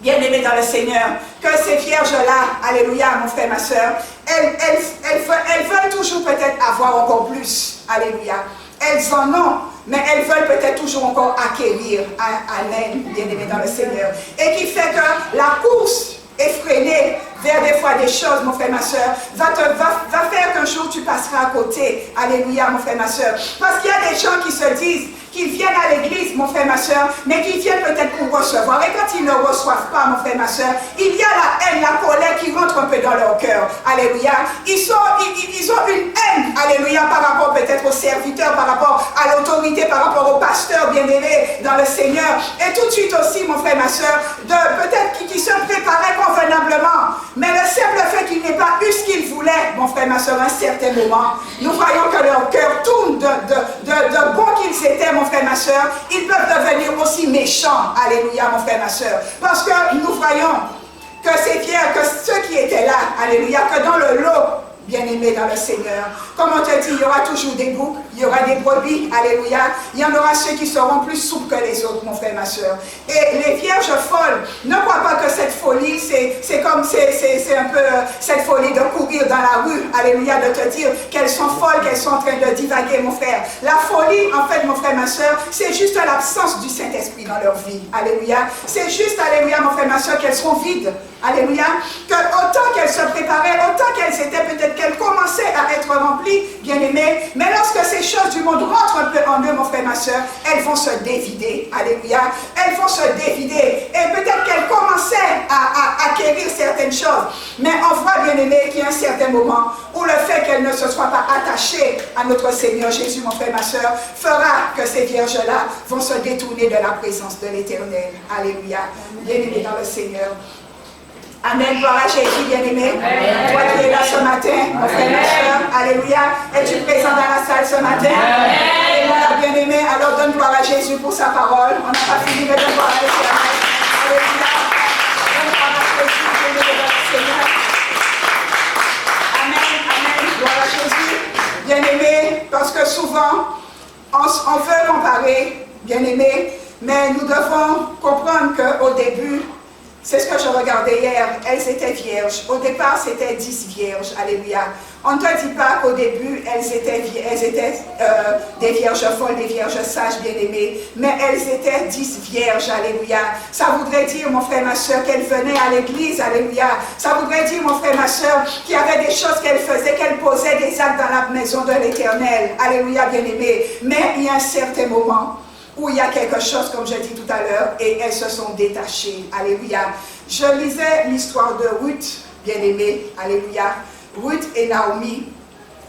bien-aimés dans le Seigneur, que ces vierges-là, alléluia, mon frère, ma soeur, elles veulent toujours peut-être avoir encore plus. Alléluia. Elles en ont, mais elles veulent peut-être toujours encore acquérir. Amen, bien-aimés dans le Seigneur. Et qui fait que la course effrénée vers des fois des choses, mon frère, ma soeur, va faire qu'un jour tu passeras à côté. Alléluia, mon frère, ma soeur. Parce qu'il y a des gens qui se disent qu'ils viennent à l'église, mon frère, ma soeur, mais qu'ils viennent peut-être pour recevoir. Et quand ils ne reçoivent pas, mon frère, ma soeur, il y a la haine, la colère qui rentre un peu dans leur cœur. Alléluia. Ils ont une haine, alléluia, par rapport peut-être aux serviteurs, par rapport à l'autorité, par rapport aux pasteurs bien-aimés dans le Seigneur. Et tout de suite aussi, mon frère, ma soeur, peut-être qui se préparaient convenablement. Mais le simple fait qu'ils n'aient pas eu ce qu'ils voulaient, mon frère, ma soeur, à un certain moment, nous voyons que leur cœur tourne de bon qu'ils étaient, mon frère, ma soeur, ils peuvent devenir aussi méchants. Alléluia, mon frère, ma soeur. Parce que nous voyons que c'est fier, que ceux qui étaient là, alléluia, que dans le lot, bien-aimés dans le Seigneur, comme on te dit, il y aura toujours des boucs, il y aura des brebis, alléluia. Il y en aura ceux qui seront plus souples que les autres, mon frère, ma soeur. Et les vierges folles, ne croient pas que cette folie, c'est un peu cette folie de courir dans la rue, alléluia, de te dire qu'elles sont folles, qu'elles sont en train de divaguer, mon frère. La folie, en fait, mon frère, ma soeur, c'est juste l'absence du Saint-Esprit dans leur vie, alléluia. C'est juste, alléluia, mon frère, ma soeur, qu'elles sont vides, alléluia. Que autant qu'elles se préparaient, autant qu'elles étaient peut-être qu'elles commençaient à être remplies, bien-aimées, mais lorsque ces choses du monde rentrent un peu en eux, mon frère, ma soeur, elles vont se dévider, alléluia, elles vont se dévider, et peut-être qu'elles commençaient à acquérir certaines choses, mais on voit, bien-aimé, qu'il y a un certain moment où le fait qu'elles ne se soient pas attachées à notre Seigneur Jésus, mon frère, ma soeur, fera que ces vierges-là vont se détourner de la présence de l'Éternel, alléluia, bien-aimé dans le Seigneur. Amen, gloire à Jésus, bien-aimé. Toi qui es là ce matin, mon frère, ma soeur, alléluia. Es-tu présent dans la salle ce matin? Amen, bien-aimé. Alors donne gloire à Jésus pour sa parole. On n'a pas fini, mais donne gloire à l'Éternel. Alléluia. Donne gloire à Jésus, bien-aimé dans le Seigneur. Amen, gloire à Jésus. Bien-aimé, parce que souvent, on veut comparer, bien-aimé, mais nous devons comprendre qu'au début, c'est ce que je regardais hier, elles étaient vierges. Au départ, c'était 10 vierges, alléluia. On ne te dit pas qu'au début, elles étaient des vierges folles, des vierges sages, bien-aimées, mais elles étaient 10 vierges, alléluia. Ça voudrait dire, mon frère, ma soeur, qu'elles venaient à l'église, alléluia. Ça voudrait dire, mon frère, ma soeur, qu'il y avait des choses qu'elles faisaient, qu'elles posaient des actes dans la maison de l'Éternel, alléluia, bien-aimées. Mais il y a un certain moment où il y a quelque chose, comme j'ai dit tout à l'heure, et elles se sont détachées. Alléluia. Je lisais l'histoire de Ruth, bien-aimée. Alléluia. Ruth et Naomi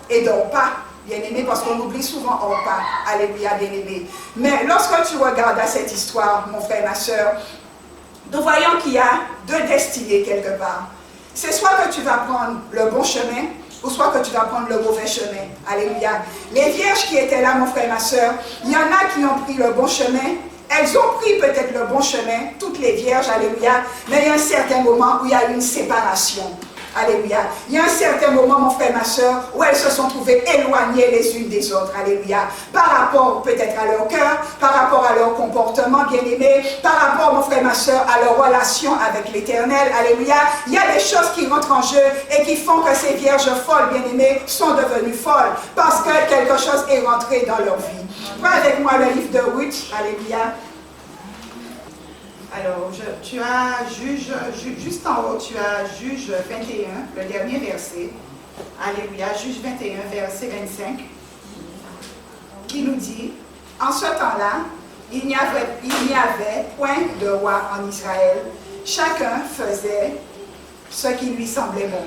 et d'Orpa, bien-aimée, parce qu'on oublie souvent Orpa. Alléluia, bien-aimée. Mais lorsque tu regardes à cette histoire, mon frère, ma soeur, nous voyons qu'il y a deux destinées quelque part. C'est soit que tu vas prendre le bon chemin, ou soit que tu vas prendre le mauvais chemin. Alléluia. Les vierges qui étaient là, mon frère, ma soeur, il y en a qui ont pris le bon chemin. Elles ont pris peut-être le bon chemin, toutes les vierges, alléluia. Mais il y a un certain moment où il y a eu une séparation. Alléluia. Il y a un certain moment, mon frère, ma soeur, où elles se sont trouvées éloignées les unes des autres. Alléluia. Par rapport peut-être à leur cœur, par rapport à leur comportement, bien-aimé, par rapport, mon frère, ma soeur, à leur relation avec l'Éternel. Alléluia. Il y a des choses qui rentrent en jeu et qui font que ces vierges folles, bien-aimées, sont devenues folles parce que quelque chose est rentré dans leur vie. Prends avec moi le livre de Ruth. Alléluia. Alors, tu as Juge, juste en haut, tu as Juge 21, le dernier verset. Alléluia, Juge 21, verset 25, qui nous dit, en ce temps-là, il n'y avait point de roi en Israël. Chacun faisait ce qui lui semblait bon.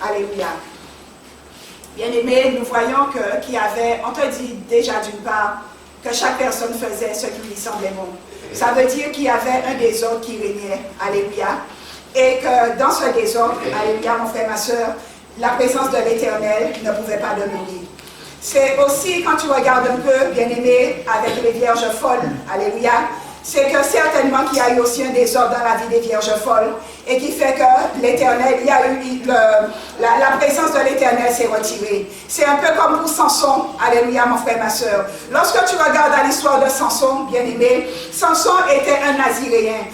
Alléluia. Bien-aimés, nous voyons qu'il y avait, on te dit déjà d'une part, que chaque personne faisait ce qui lui semblait bon. Ça veut dire qu'il y avait un désordre qui régnait, alléluia, et que dans ce désordre, alléluia, mon frère, ma soeur, la présence de l'Éternel ne pouvait pas demeurer. C'est aussi, quand tu regardes un peu, bien-aimé, avec les vierges folles, alléluia, c'est que certainement qu'il y a eu aussi un désordre dans la vie des vierges folles et qui fait que l'Éternel, il y a eu la présence de l'Éternel s'est retirée. C'est un peu comme pour Samson, alléluia mon frère, ma soeur. Lorsque tu regardes à l'histoire de Samson, bien-aimé, Samson était un naziréen.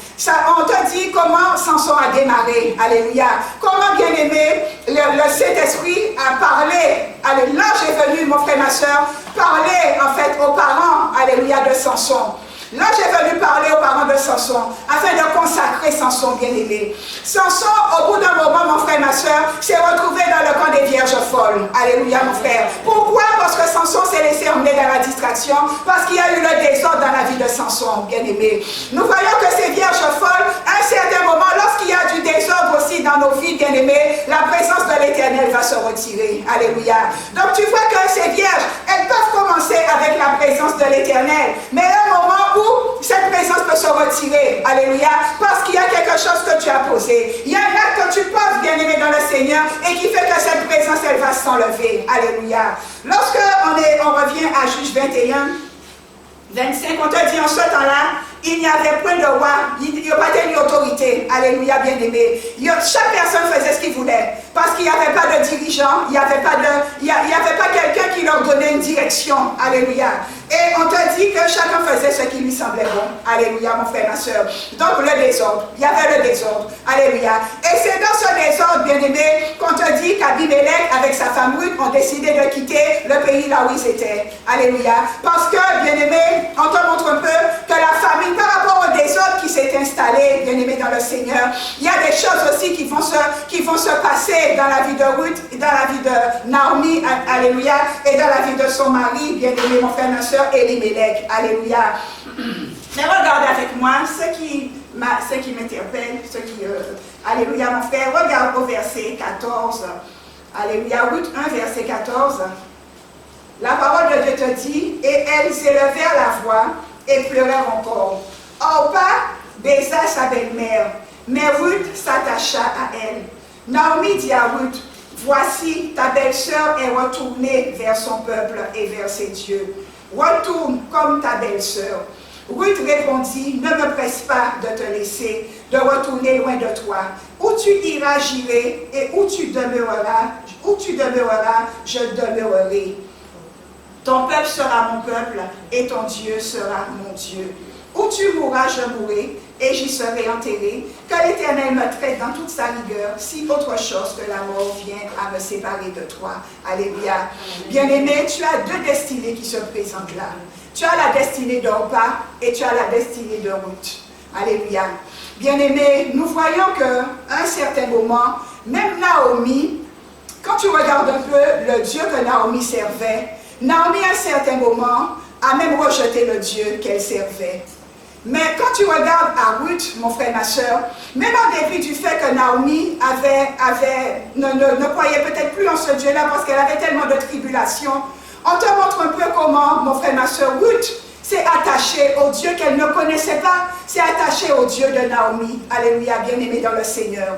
On te dit comment Samson a démarré, alléluia. Comment, bien-aimé, le Saint-Esprit a parlé, l'ange est venu, mon frère, ma soeur, parler en fait aux parents, alléluia, de Samson. Là, j'ai venu parler aux parents de Samson, afin de consacrer Samson bien-aimé. Samson, au bout d'un moment, mon frère, ma soeur, s'est retrouvé dans le camp des vierges folles. Alléluia, mon frère. Pourquoi? Parce que Samson s'est laissé emmener dans la distraction, parce qu'il y a eu le désordre dans la vie de Samson, bien-aimé. Nous voyons que ces vierges folles, à un certain moment, lorsqu'il y a du désordre aussi dans nos vies, bien-aimés, la présence de l'Éternel va se retirer. Alléluia. Donc, tu vois que ces vierges, elles peuvent commencer avec la présence de l'Éternel, mais à un moment où cette présence peut se retirer, alléluia, parce qu'il y a quelque chose que tu as posé. Il y a un acte que tu poses, bien-aimé, dans le Seigneur, et qui fait que cette présence, elle va s'enlever, alléluia. Lorsque on revient à Juge 21, 25, on te dit en ce temps-là, il n'y avait point de roi, il n'y avait pas d'autorité, alléluia, bien-aimé. Chaque personne faisait ce qu'il voulait, parce qu'il n'y avait pas de dirigeant, il n'y avait pas quelqu'un qui leur donnait une direction, alléluia. Et on te dit que chacun faisait ce qui lui semblait bon. Alléluia, mon frère, ma soeur. Donc le désordre, il y avait le désordre. Alléluia. Et c'est dans ce désordre, bien-aimé, qu'on te dit qu'Abimelech, avec sa femme Ruth, ont décidé de quitter le pays là où ils étaient. Alléluia. Parce que, bien-aimé, on te montre un peu que la famille, par rapport au désordre qui s'est installé, bien-aimé, dans le Seigneur, il y a des choses aussi qui vont se passer dans la vie de Ruth, dans la vie de Naomi, alléluia, et dans la vie de son mari, bien-aimé, mon frère, ma soeur, Elimelech, alléluia. Mais regardez avec moi ce qui m'interpelle, alléluia mon frère, regarde au verset 14, alléluia, Ruth 1, verset 14, la parole de Dieu te dit, et elles élevèrent la voix et pleurèrent encore. Orpa baisa sa belle-mère, mais Ruth s'attacha à elle. Naomi dit à Ruth, voici ta belle-sœur est retournée vers son peuple et vers ses dieux. Retourne comme ta belle-sœur. Ruth répondit, ne me presse pas de te laisser, de retourner loin de toi. Où tu iras, j'irai, et où tu demeureras, je demeurerai. Ton peuple sera mon peuple, et ton Dieu sera mon Dieu. Où tu mourras, je mourrai, et j'y serai enterré. Que l'Éternel me traite dans toute sa rigueur, si autre chose que la mort vient à me séparer de toi. Alléluia. Bien-aimé, tu as deux destinées qui se présentent là. Tu as la destinée d'Orpa et tu as la destinée de Ruth. Alléluia. Bien-aimé, nous voyons qu'à un certain moment, même Naomi, quand tu regardes un peu le Dieu que Naomi servait, Naomi à un certain moment a même rejeté le Dieu qu'elle servait. Mais quand tu regardes à Ruth, mon frère, ma soeur, même en dépit du fait que Naomi ne croyait peut-être plus en ce Dieu-là parce qu'elle avait tellement de tribulations, on te montre un peu comment, mon frère, ma soeur, Ruth s'est attachée au Dieu qu'elle ne connaissait pas, s'est attachée au Dieu de Naomi. Alléluia, bien-aimé dans le Seigneur.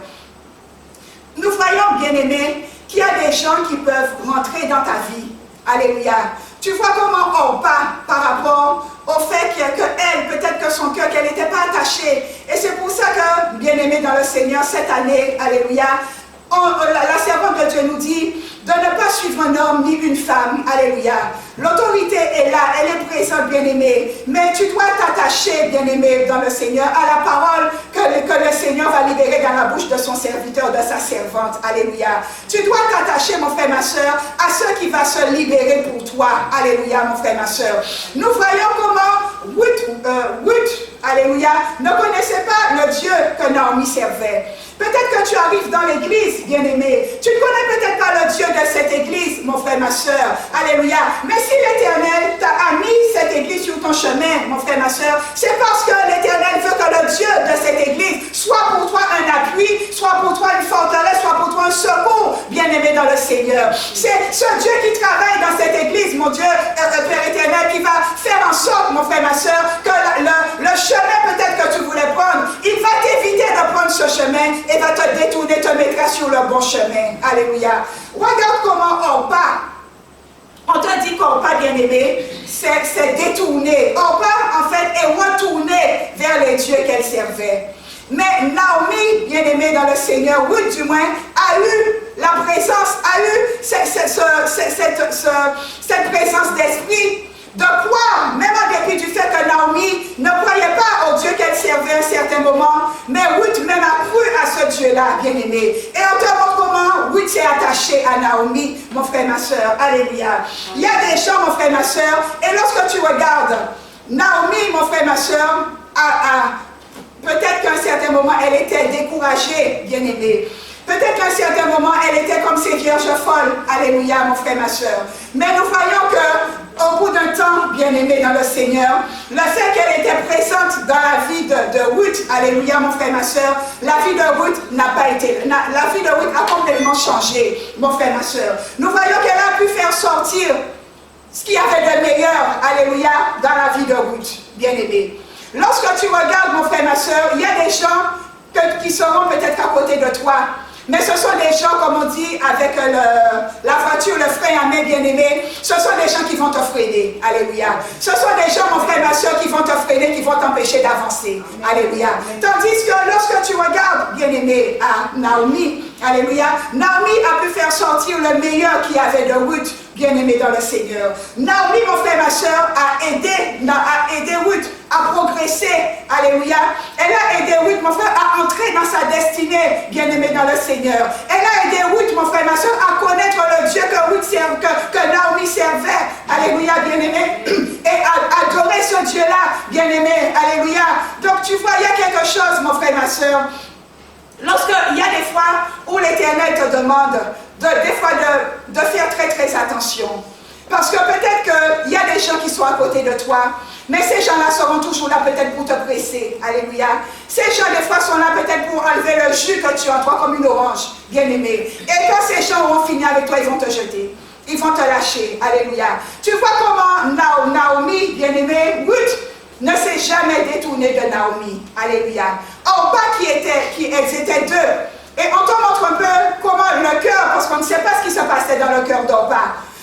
Nous voyons, bien-aimé, qu'il y a des gens qui peuvent rentrer dans ta vie. Alléluia. Tu vois comment Orpa, par rapport au fait qu'elle, peut-être que son cœur, qu'elle n'était pas attachée. Et c'est pour ça que, bien-aimé dans le Seigneur, cette année, alléluia, la servante de Dieu nous dit de ne pas suivre un homme ni une femme. Alléluia. L'autorité est là, elle est présente, bien-aimé. Mais tu dois t'attacher, bien-aimé, dans le Seigneur, à la parole que le Seigneur va libérer dans la bouche de son serviteur, de sa servante. Alléluia. Tu dois t'attacher, mon frère, ma soeur, à ce qui va se libérer pour toi. Alléluia, mon frère, ma soeur. Nous voyons comment Ruth, alléluia, ne connaissait pas le Dieu que Naomi servait. Peut-être que tu arrives dans l'église, bien-aimé. Tu ne connais peut-être pas le Dieu de cette église, mon frère, ma soeur. Alléluia. Mais si l'Éternel t'a mis cette église sur ton chemin, mon frère, ma soeur, c'est parce que l'Éternel veut que le Dieu de cette église soit pour toi un appui, soit pour toi une forteresse, soit pour toi un secours, bien-aimé dans le Seigneur. Seigneur. C'est ce Dieu qui travaille dans cette église, mon Dieu, Père éternel, qui va faire en sorte, mon frère, ma soeur, que le chemin peut-être que tu voulais prendre, il va t'éviter de prendre ce chemin et va te détourner, te mettra sur le bon chemin. Alléluia. Regarde comment Orpa, on te dit qu'Orpa, bien-aimé, c'est détourné. Orpa, en fait, est retournée vers les dieux qu'elle servait. Mais Naomi, bien-aimée dans le Seigneur, Ruth du moins, a eu la présence, a eu cette présence d'esprit de croire, même en dépit du fait que Naomi ne croyait pas au Dieu qu'elle servait à un certain moment, mais Ruth même a cru à ce Dieu-là, bien-aimé. Et on te montre comment Ruth s'est attachée à Naomi, mon frère, ma soeur. Alléluia. Il y a des gens, mon frère, ma soeur, et lorsque tu regardes, Naomi, mon frère, ma soeur, peut-être qu'à un certain moment, elle était découragée, bien-aimée. Peut-être qu'à un certain moment, elle était comme ces vierges folles. Alléluia, mon frère, ma soeur. Mais nous voyons qu'au bout d'un temps, bien-aimée dans le Seigneur, le fait qu'elle était présente dans la vie de Ruth, alléluia, mon frère, ma soeur, la vie de Ruth n'a pas été, la vie de Ruth a complètement changé, mon frère, ma soeur. Nous voyons qu'elle a pu faire sortir ce qu'il y avait de meilleur, alléluia, dans la vie de Ruth, bien-aimée. Lorsque tu regardes, mon frère, ma soeur, il y a des gens qui seront peut-être à côté de toi. Mais ce sont des gens, comme on dit, avec la voiture, le frein à main, bien-aimé. Ce sont des gens qui vont te freiner. Alléluia. Ce sont des gens, mon frère, ma soeur, qui vont te freiner, qui vont t'empêcher d'avancer. Alléluia. Tandis que lorsque tu regardes, bien-aimé, à Naomi, alléluia, Naomi a pu faire sortir le meilleur qu'il y avait de Ruth, bien-aimé dans le Seigneur. Naomi, mon frère, ma soeur, a aidé Ruth à progresser. Alléluia. Elle a aidé Ruth, mon frère, à entrer dans sa destinée, bien-aimé dans le Seigneur. Elle a aidé Ruth, mon frère, ma soeur, à connaître le Dieu que Naomi servait. Alléluia, bien-aimé. Et à adorer ce Dieu-là, bien-aimé. Alléluia. Donc tu vois, il y a quelque chose, mon frère, ma soeur. Lorsqu'il y a des fois où l'Éternel te demande des fois de faire très très attention. Parce que peut-être qu'il y a des gens qui sont à côté de toi, mais ces gens-là seront toujours là peut-être pour te presser. Alléluia. Ces gens des fois sont là peut-être pour enlever le jus que tu as en toi comme une orange, bien-aimé. Et quand ces gens auront fini avec toi, ils vont te jeter. Ils vont te lâcher. Alléluia. Tu vois comment Naomi, bien-aimé, Ruth, ne s'est jamais détournée de Naomi. Alléluia. Orpa elles étaient deux. Et on te montre un peu comment le cœur, parce qu'on ne sait pas ce qui se passait dans le cœur d'Orpa.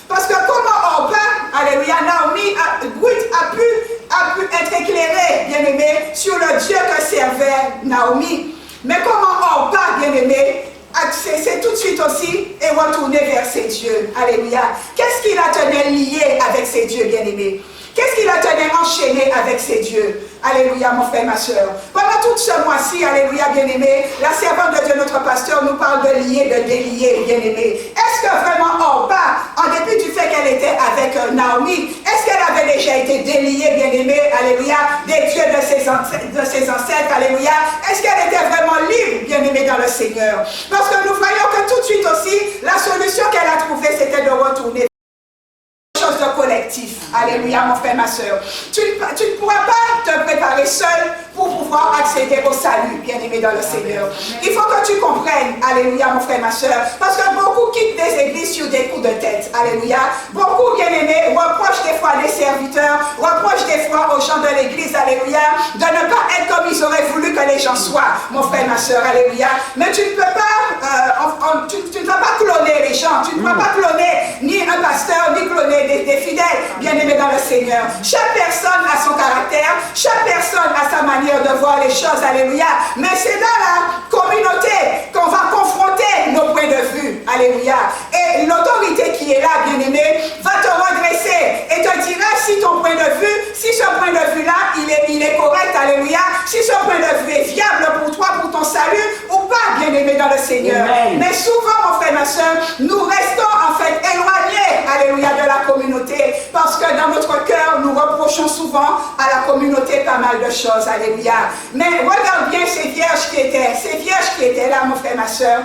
Parce que comment Orpa, alléluia, Naomi, Ruth a pu être éclairée, bien-aimé, sur le Dieu que servait Naomi. Mais comment Orpa, bien-aimé, c'est tout de suite aussi et retourné vers ses dieux. Alléluia. Qu'est-ce qui la tenait liée avec ses dieux, bien-aimé? Qu'est-ce qui la tenait enchaînée avec ses dieux? Alléluia, mon frère, ma soeur. Pendant tout ce mois-ci, alléluia, bien-aimé, la servante de Dieu, notre pasteur, nous parle de lier, de délier, bien-aimé. Est-ce que vraiment Orpa, en dépit du fait qu'elle était avec Naomi, est-ce qu'elle avait déjà été déliée, bien-aimé, alléluia, des dieux de ses ancêtres, alléluia? Est-ce qu'elle était vraiment libre, bien-aimé, dans le Seigneur? Parce que nous voyons que tout de suite aussi, la solution qu'elle a trouvée, c'était de retourner. Chose de collectif. Alléluia, mon frère, ma soeur. Tu ne pourras pas te préparer seul pour pouvoir accéder au salut, bien-aimé dans le Seigneur. Il faut que tu comprennes, alléluia, mon frère, ma soeur, parce que beaucoup quittent des églises sur des coups de tête. Alléluia. Beaucoup, bien-aimés, reprochent des fois les serviteurs, reprochent des fois aux gens de l'église, alléluia, de ne pas être comme ils auraient voulu que les gens soient, mon frère, ma soeur, alléluia. Mais tu ne peux pas, tu ne vas pas cloner les gens, tu ne vas pas cloner ni un pasteur, ni cloner des fidèles, bien-aimés dans le Seigneur. Chaque personne a son caractère, chaque personne a sa manière de voir les choses, alléluia. Mais c'est dans la communauté qu'on va confronter nos points de vue, alléluia. Et l'autorité qui est là, bien-aimé, va te redresser et te dira si ton point de vue, si ce point de vue-là, il est correct, alléluia, si ce point de vue est viable pour toi, pour ton salut, ou pas, bien-aimé dans le Seigneur. Amen. Mais souvent, mon frère, ma soeur, nous restons en fait éloignés, alléluia, de la communauté, parce que dans notre cœur, nous reprochons souvent à la communauté pas mal de choses, alléluia. Mais regarde bien ces vierges qui étaient là, mon frère, ma soeur.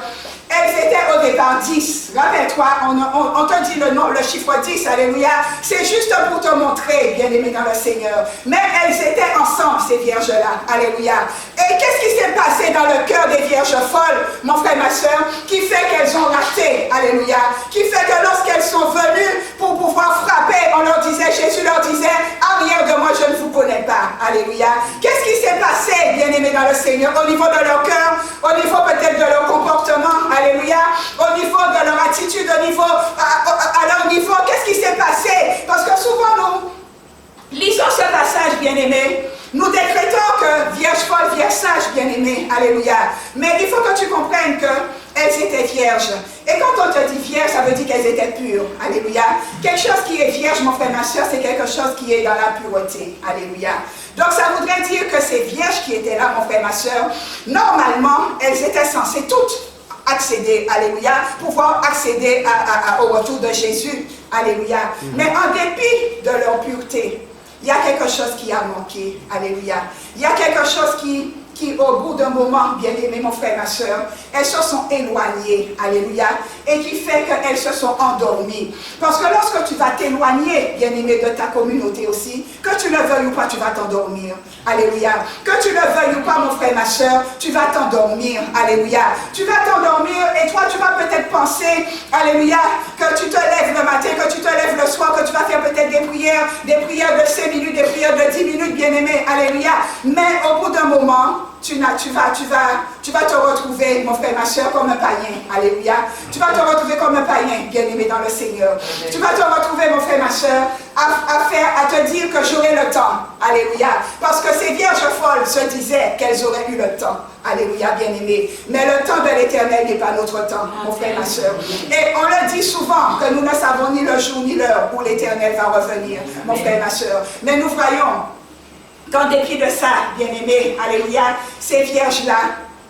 elles étaient au départ 10. Rappelle-toi, on te dit le chiffre 10, alléluia. C'est juste pour te montrer, bien-aimé dans le Seigneur. Mais elles étaient ensemble, ces vierges-là, alléluia. Et qu'est-ce qui s'est passé dans le cœur des vierges folles, mon frère, ma soeur, qui fait qu'elles ont raté, alléluia. Qui fait que lorsqu'elles sont venues pour pouvoir frapper, on leur disait, Jésus leur disait, arrière de moi, je ne vous connais pas, alléluia. Qu'est-ce qui s'est passé, bien-aimé dans le Seigneur, au niveau de leur cœur, au niveau peut-être de leur comportement, alléluia, au niveau de leur attitude, au niveau, à leur niveau, qu'est-ce qui s'est passé? Parce que souvent nous lisons ce passage, bien-aimé, nous décrétons que vierge folle, vierge sage, bien-aimé, alléluia. Mais il faut que tu comprennes qu'elles étaient vierges. Et quand on te dit vierge, ça veut dire qu'elles étaient pures, alléluia. Quelque chose qui est vierge, mon frère, ma soeur, c'est quelque chose qui est dans la pureté, alléluia. Donc ça voudrait dire que ces vierges qui étaient là, mon frère, ma soeur, normalement, elles étaient censées toutes accéder, alléluia, pouvoir accéder au retour de Jésus, alléluia. Mais en dépit de leur pureté, il y a quelque chose qui a manqué, alléluia. Il y a quelque chose qui au bout d'un moment, bien-aimé, mon frère, ma soeur, elles se sont éloignées, alléluia, et qui fait qu'elles se sont endormies. Parce que lorsque tu vas t'éloigner, bien-aimé, de ta communauté aussi, que tu le veuilles ou pas, tu vas t'endormir, alléluia. Que tu le veuilles ou pas, mon frère, ma soeur, tu vas t'endormir, alléluia. Tu vas t'endormir et toi, tu vas peut-être penser, alléluia, que tu te lèves le matin, que tu te lèves le soir, que tu vas faire peut-être des prières de 5 minutes, des prières de 10 minutes, bien-aimé, alléluia. Mais au bout d'un moment, tu vas te retrouver, mon frère, ma soeur, comme un païen. Alléluia. Tu vas te retrouver comme un païen, bien-aimé dans le Seigneur. Tu vas te retrouver, mon frère, ma soeur, à te dire que j'aurai le temps. Alléluia. Parce que ces vierges folles se disaient qu'elles auraient eu le temps. Alléluia, bien-aimé. Mais le temps de l'Éternel n'est pas notre temps, mon frère, ma soeur. Et on le dit souvent que nous ne savons ni le jour ni l'heure où l'Éternel va revenir, mon frère, ma soeur. Mais nous voyons qu'en dépit de ça, bien-aimés, alléluia, ces vierges-là,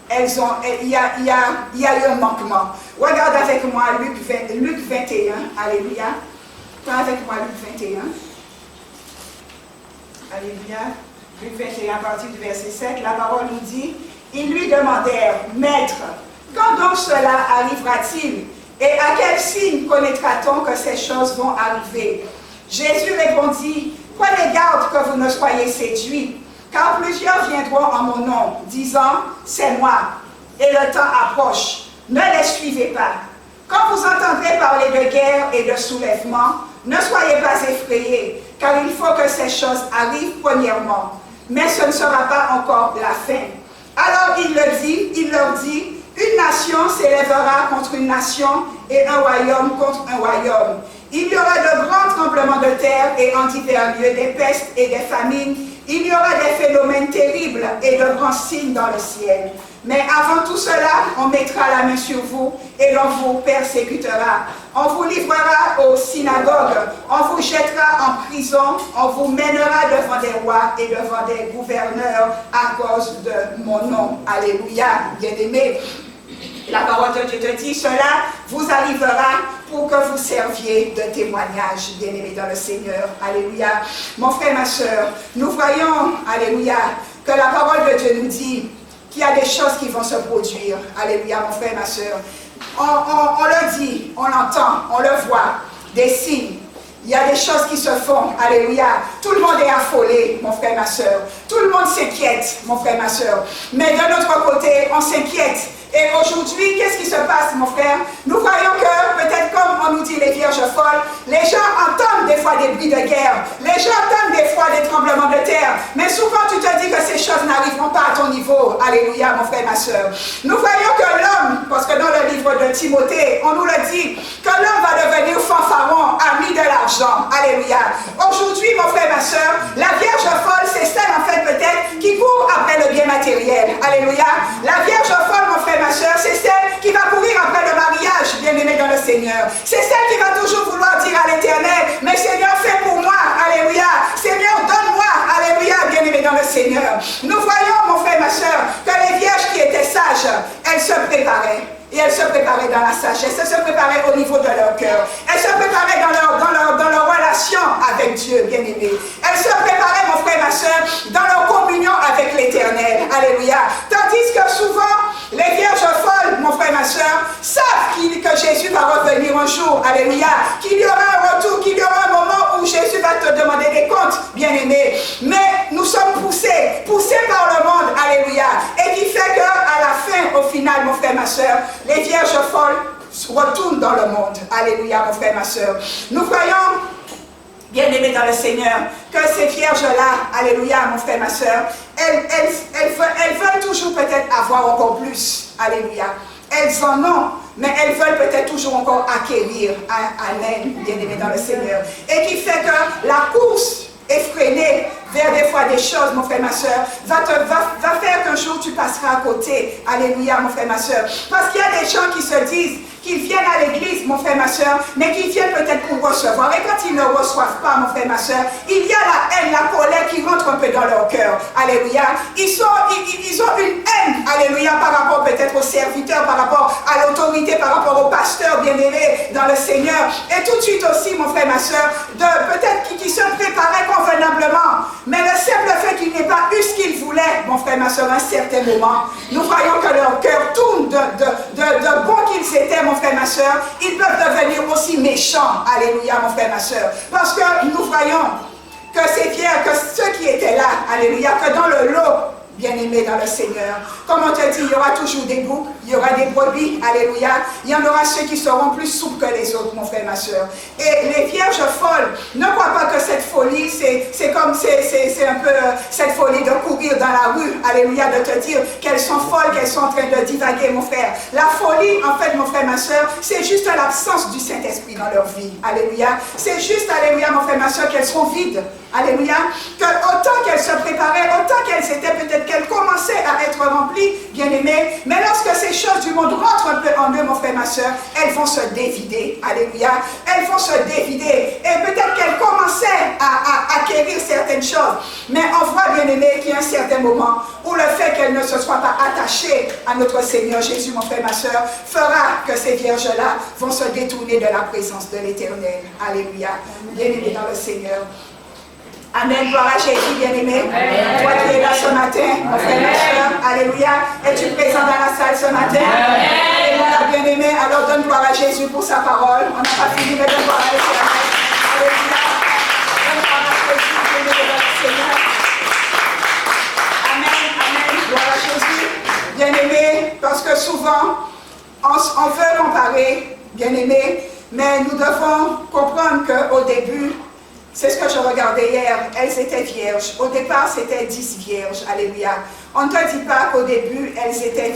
il y a eu un manquement. Regarde avec moi Luc 21, alléluia. Prends avec moi Luc 21. Alléluia. Luc 21, à partir du verset 7, la parole nous dit, ils lui demandèrent, Maître, quand donc cela arrivera-t-il? Et à quel signe connaîtra-t-on que ces choses vont arriver? Jésus répondit, prenez garde que vous ne soyez séduits, car plusieurs viendront en mon nom, disant, c'est moi, et le temps approche. Ne les suivez pas. Quand vous entendrez parler de guerre et de soulèvement, ne soyez pas effrayés, car il faut que ces choses arrivent premièrement. Mais ce ne sera pas encore la fin. Alors il leur dit, une nation s'élèvera contre une nation et un royaume contre un royaume. Il y aura de grands tremblements de terre et en divers lieux des pestes et des famines. Il y aura des phénomènes terribles et de grands signes dans le ciel. Mais avant tout cela, on mettra la main sur vous et l'on vous persécutera. On vous livrera aux synagogues, on vous jettera en prison, on vous mènera devant des rois et devant des gouverneurs à cause de mon nom. Alléluia, bien-aimés. La parole de Dieu te dit, cela vous arrivera pour que vous serviez de témoignage, bien-aimés dans le Seigneur. Alléluia. Mon frère, ma soeur, nous voyons, alléluia, que la parole de Dieu nous dit qu'il y a des choses qui vont se produire. Alléluia, mon frère, ma soeur. On le dit, on l'entend, on le voit, des signes. Il y a des choses qui se font, alléluia. Tout le monde est affolé, mon frère, ma soeur. Tout le monde s'inquiète, mon frère, ma soeur. Mais de notre côté, on s'inquiète. Et aujourd'hui, qu'est-ce qui se passe, mon frère? Nous voyons que, peut-être comme on nous dit les vierges folles, les gens entendent des fois des bruits de guerre, les gens entendent des fois des tremblements de terre, mais souvent tu te dis que ces choses n'arriveront pas à ton niveau. Alléluia, mon frère, ma soeur. Nous voyons que l'homme, parce que dans le livre de Timothée, on nous le dit, que l'homme va devenir fanfaron, ami de l'argent. Alléluia. Aujourd'hui, mon frère, ma soeur, la vierge folle, c'est celle, en fait, peut-être, qui court après le bien matériel. Alléluia. La vierge folle, mon frère, ma soeur, c'est celle qui va courir après le mariage, bien-aimé dans le Seigneur. C'est celle qui va toujours vouloir dire à l'Éternel, mais Seigneur, fais pour moi, alléluia. Seigneur, donne-moi, alléluia, bien-aimé dans le Seigneur. Nous voyons, mon frère, ma soeur, que les vierges qui étaient sages, elles se préparaient. Et elles se préparaient dans la sagesse, elles se préparaient au niveau de leur cœur. Elles se préparaient dans leur relation avec Dieu, bien-aimé. Elles se préparaient, mon frère, ma soeur, dans leur communion avec l'Éternel. Alléluia. Tandis que souvent, les vierges folles, mon frère, ma soeur, savent un jour, alléluia, qu'il y aura un retour, qu'il y aura un moment où Jésus va te demander des comptes, bien-aimé. Mais nous sommes poussés par le monde, alléluia, et qui fait qu'à la fin, au final, mon frère, ma soeur, les vierges folles retournent dans le monde, alléluia, mon frère, ma soeur. Nous voyons, bien-aimés dans le Seigneur, que ces vierges-là, alléluia, mon frère, ma soeur, elles veulent toujours peut-être avoir encore plus, alléluia. Elles en ont, mais elles veulent peut-être toujours encore acquérir. Amen, bien-aimés dans le Seigneur. Et qui fait que la course effrénée vers des fois des choses, mon frère, ma soeur, va faire qu'un jour tu passeras à côté. Alléluia, mon frère, ma soeur. Parce qu'il y a des gens qui se disent qu'ils viennent à l'église, mon frère, ma soeur, mais qu'ils viennent peut-être pour recevoir. Et quand ils ne reçoivent pas, mon frère, ma soeur, il y a la haine, la colère qui rentre un peu dans leur cœur. Alléluia. Ils ont une haine, alléluia, par rapport peut-être aux serviteurs, par rapport à l'autorité, par rapport aux pasteurs bien-aimés dans le Seigneur. Et tout de suite aussi, mon frère, ma soeur, peut-être qui se préparaient convenablement. Mais le simple fait qu'ils n'aient pas eu ce qu'ils voulaient, mon frère, ma soeur, à un certain moment, nous voyons que leur cœur tourne de bon qu'ils étaient, mon frère, ma soeur, ils peuvent devenir aussi méchants. Alléluia, mon frère, ma soeur. Parce que nous voyons que c'est fier, que ceux qui étaient là, alléluia, que dans le lot, bien-aimés dans le Seigneur, comme on te dit, il y aura toujours des boucs, il y aura des brebis, alléluia, il y en aura ceux qui seront plus souples que les autres, mon frère, ma soeur. Et les vierges folles, ne crois pas que cette folie, c'est un peu cette folie de courir dans la rue, alléluia, de te dire qu'elles sont folles, qu'elles sont en train de divaguer, mon frère. La folie, en fait, mon frère, ma soeur, c'est juste l'absence du Saint-Esprit dans leur vie, alléluia. C'est juste, alléluia, mon frère, ma soeur, qu'elles sont vides, alléluia, que autant qu'elles se préparaient, autant qu'elles étaient peut-être qu'elles commençaient à être remplies, bien-aimées, mais lorsque ces choses du monde rentrent un peu en eux, mon frère, ma soeur, elles vont se dévider, alléluia, elles vont se dévider, et peut-être qu'elles commençaient à acquérir certaines choses, mais on voit, bien-aimé, qu'il y a un certain moment où le fait qu'elles ne se soient pas attachées à notre Seigneur Jésus, mon frère, ma soeur, fera que ces vierges-là vont se détourner de la présence de l'Éternel, alléluia, bien-aimé dans le Seigneur. Amen, gloire à Jésus, bien-aimé. Toi qui es là ce matin, mon frère, ma soeur, alléluia. Es-tu présent dans la salle ce matin? Alléluia, bien-aimé. Alors donne gloire à Jésus pour sa parole. On n'a pas fini, mais donne gloire à l'Éternel. Alléluia. Donne gloire à Jésus, bien-aimé dans le Seigneur. Amen, amen, gloire à Jésus. Bien-aimé, parce que souvent, on veut comparer, bien-aimé, mais nous devons comprendre qu'au début, c'est ce que je regardais hier, elles étaient vierges. Au départ, c'était 10 vierges, alléluia. On ne te dit pas qu'au début, elles étaient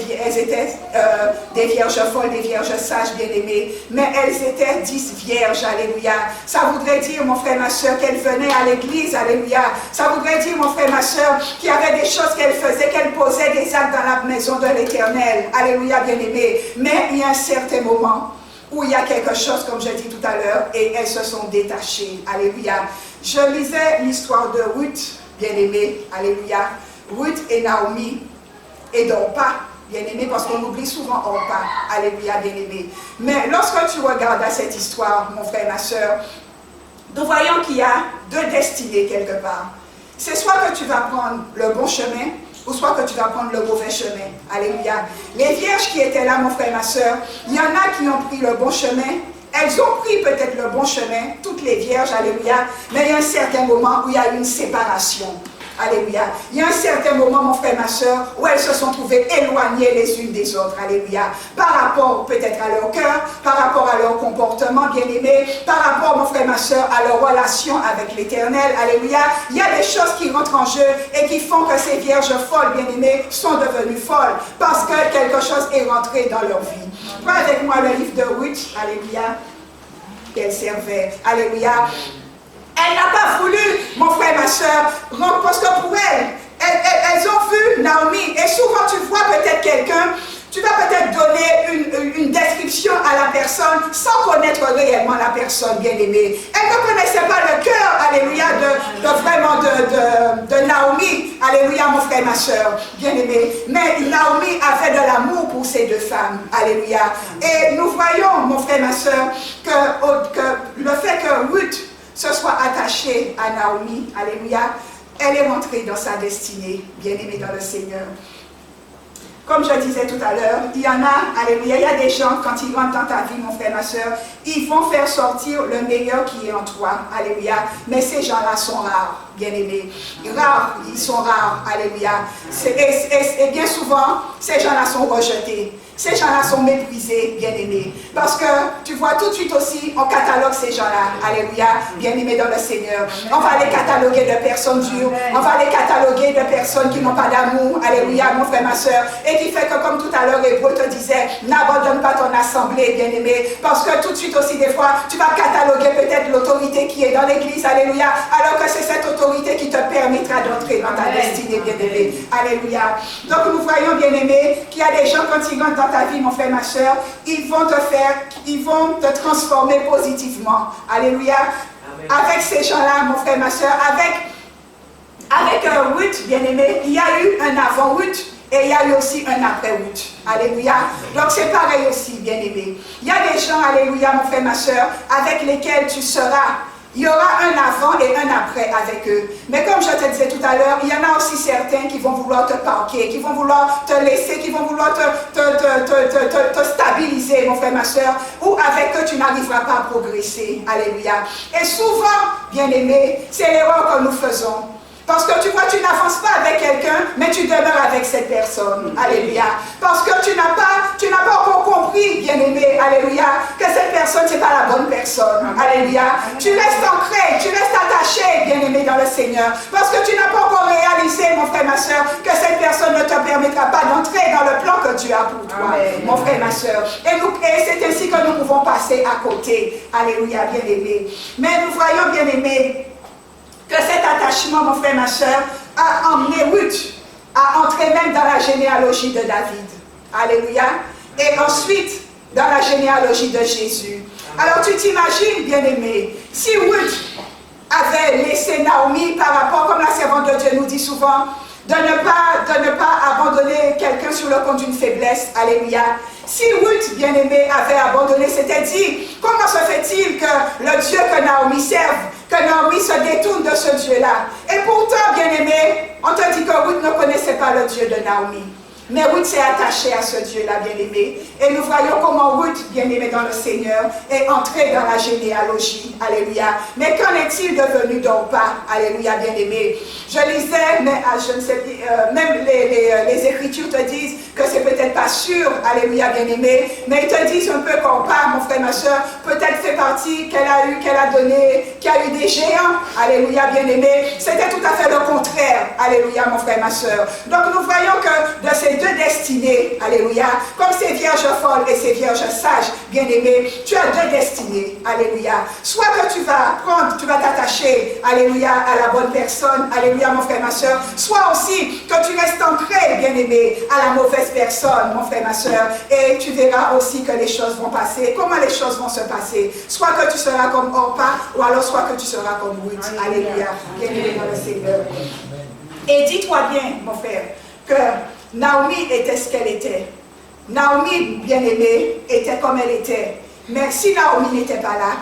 des vierges folles, des vierges sages, bien-aimées, mais elles étaient 10 vierges, alléluia. Ça voudrait dire, mon frère, ma soeur, qu'elles venaient à l'église, alléluia. Ça voudrait dire, mon frère, ma soeur, qu'il y avait des choses qu'elles faisaient, qu'elles posaient des actes dans la maison de l'Éternel, alléluia, bien-aimées. Mais il y a un certain moment où il y a quelque chose, comme je dis tout à l'heure, et elles se sont détachées. Alléluia. Je lisais l'histoire de Ruth, bien-aimée. Alléluia. Ruth et Naomi et d'Orpa, bien-aimée, parce qu'on oublie souvent Orpa. Alléluia, bien-aimée. Mais lorsque tu regardes à cette histoire, mon frère, ma soeur, nous voyons qu'il y a deux destinées quelque part. C'est soit que tu vas prendre le bon chemin, ou soit que tu vas prendre le mauvais chemin. Alléluia. Les vierges qui étaient là, mon frère, ma soeur, il y en a qui ont pris le bon chemin. Elles ont pris peut-être le bon chemin, toutes les vierges, alléluia. Mais il y a un certain moment où il y a eu une séparation. Alléluia. Il y a un certain moment, mon frère, ma soeur, où elles se sont trouvées éloignées les unes des autres. Alléluia. Par rapport peut-être à leur cœur, par rapport à leur comportement, bien-aimé, par rapport, mon frère, ma soeur, à leur relation avec l'Éternel. Alléluia. Il y a des choses qui rentrent en jeu et qui font que ces vierges folles, bien-aimées, sont devenues folles parce que quelque chose est rentré dans leur vie. Prends avec moi le livre de Ruth. Alléluia. Qu'elle servait. Alléluia. Elle n'a pas voulu, mon frère, ma soeur, parce que pour elles ont vu Naomi. Et souvent, tu vois peut-être quelqu'un, tu vas peut-être donner une description à la personne sans connaître réellement la personne, bien-aimée. Elle ne connaissait pas le cœur, alléluia, de Naomi. Alléluia, mon frère, ma soeur, bien-aimée. Mais Naomi avait de l'amour pour ces deux femmes. Alléluia. Et nous voyons, mon frère, ma soeur, que le fait que Ruth se soit attachée à Naomi, alléluia, elle est rentrée dans sa destinée, bien-aimée dans le Seigneur. comme je disais tout à l'heure, il y en a, alléluia, il y a des gens, quand ils rentrent dans ta vie, mon frère, ma soeur, ils vont faire sortir le meilleur qui est en toi, alléluia. Mais ces gens-là sont rares, bien-aimés. Rares, ils sont rares, alléluia. Et bien souvent, ces gens-là sont rejetés. Ces gens-là sont méprisés, bien-aimés. Parce que tu vois tout de suite aussi, on catalogue ces gens-là, alléluia, bien-aimés dans le Seigneur. On va les cataloguer de personnes dures, on va les cataloguer de personnes qui n'ont pas d'amour, alléluia, mon frère, ma soeur. Et qui fait que, comme tout à l'heure, Hébreu te disait, n'abandonne pas ton assemblée, bien-aimé. Parce que tout de suite aussi, des fois, tu vas cataloguer peut-être l'autorité qui est dans l'église, alléluia, alors que c'est cette autorité qui te permettra d'entrer dans ta destinée, bien-aimé. Alléluia. Donc nous voyons, bien-aimé, qu'il y a des gens, quand ils rentrent dans ta vie, mon frère, ma soeur, ils vont te transformer positivement. Alléluia. Amen. Avec ces gens-là, mon frère, ma soeur, avec Ruth, bien-aimé, il y a eu un avant Ruth et il y a eu aussi un après Ruth. Alléluia. Donc c'est pareil aussi, bien-aimé. Il y a des gens, alléluia, mon frère, ma soeur, avec lesquels tu seras. Il y aura un avant et un après avec eux. Mais comme je te disais tout à l'heure, il y en a aussi certains qui vont vouloir te parquer, qui vont vouloir te laisser, qui vont vouloir te stabiliser, mon frère, ma soeur, ou avec eux tu n'arriveras pas à progresser. Alléluia. Et souvent, bien-aimés, c'est l'erreur que nous faisons. Parce que tu vois, tu n'avances pas avec quelqu'un, mais tu demeures avec cette personne. Alléluia. Parce que tu n'as pas encore compris, bien-aimé, alléluia, que cette personne, ce n'est pas la bonne personne. Alléluia. Tu restes ancré, tu restes attaché, bien-aimé, dans le Seigneur. Parce que tu n'as pas encore réalisé, mon frère, ma soeur, que cette personne ne te permettra pas d'entrer dans le plan que Dieu a pour toi, amen, mon frère, ma soeur. Et c'est ainsi que nous pouvons passer à côté. Alléluia, bien-aimé. Mais nous voyons, bien-aimé, que cet attachement, mon frère, ma soeur, a emmené Ruth à entrer même dans la généalogie de David. Alléluia. Et ensuite, dans la généalogie de Jésus. Alors tu t'imagines, bien-aimé, si Ruth avait laissé Naomi par rapport, comme la servante de Dieu nous dit souvent, de ne pas abandonner quelqu'un sur le compte d'une faiblesse. Alléluia. Si Ruth, bien-aimée, avait abandonné, c'était dit, comment se fait-il que le Dieu que Naomi serve, que Naomi se détourne de ce Dieu-là? Et pourtant, bien-aimé, on te dit que Ruth ne connaissait pas le Dieu de Naomi. Mais Ruth s'est attachée à ce Dieu-là, bien-aimé. Et nous voyons comment Ruth, bien-aimée dans le Seigneur, est entrée dans la généalogie. Alléluia. Mais qu'en est-il devenu d'Orpa? Alléluia, bien-aimé. Je lisais, mais je ne sais plus, même les Écritures te disent que c'est peut-être pas sûr. Alléluia, bien-aimé. Mais ils te disent un peu qu'Orpa, mon frère, ma soeur, peut-être fait partie qu'il y a eu des géants. Alléluia, bien-aimé. C'était tout à fait le contraire. Alléluia, mon frère, ma soeur. Donc nous voyons que de ces deux destinées, alléluia, comme ces vierges folles et ces vierges sages, bien-aimées, tu as deux destinées, alléluia. Soit que tu vas t'attacher, alléluia, à la bonne personne, alléluia, mon frère, ma soeur, soit aussi que tu restes ancré, bien-aimé, à la mauvaise personne, mon frère, ma soeur, et tu verras aussi que les choses vont passer. Comment les choses vont se passer? Soit que tu seras comme Orpa, ou alors soit que tu seras comme Ruth, alléluia, bien-aimé dans le Seigneur. Et dis-toi bien, mon frère, que Naomi était ce qu'elle était. Naomi, bien-aimée, était comme elle était. Mais si Naomi n'était pas là,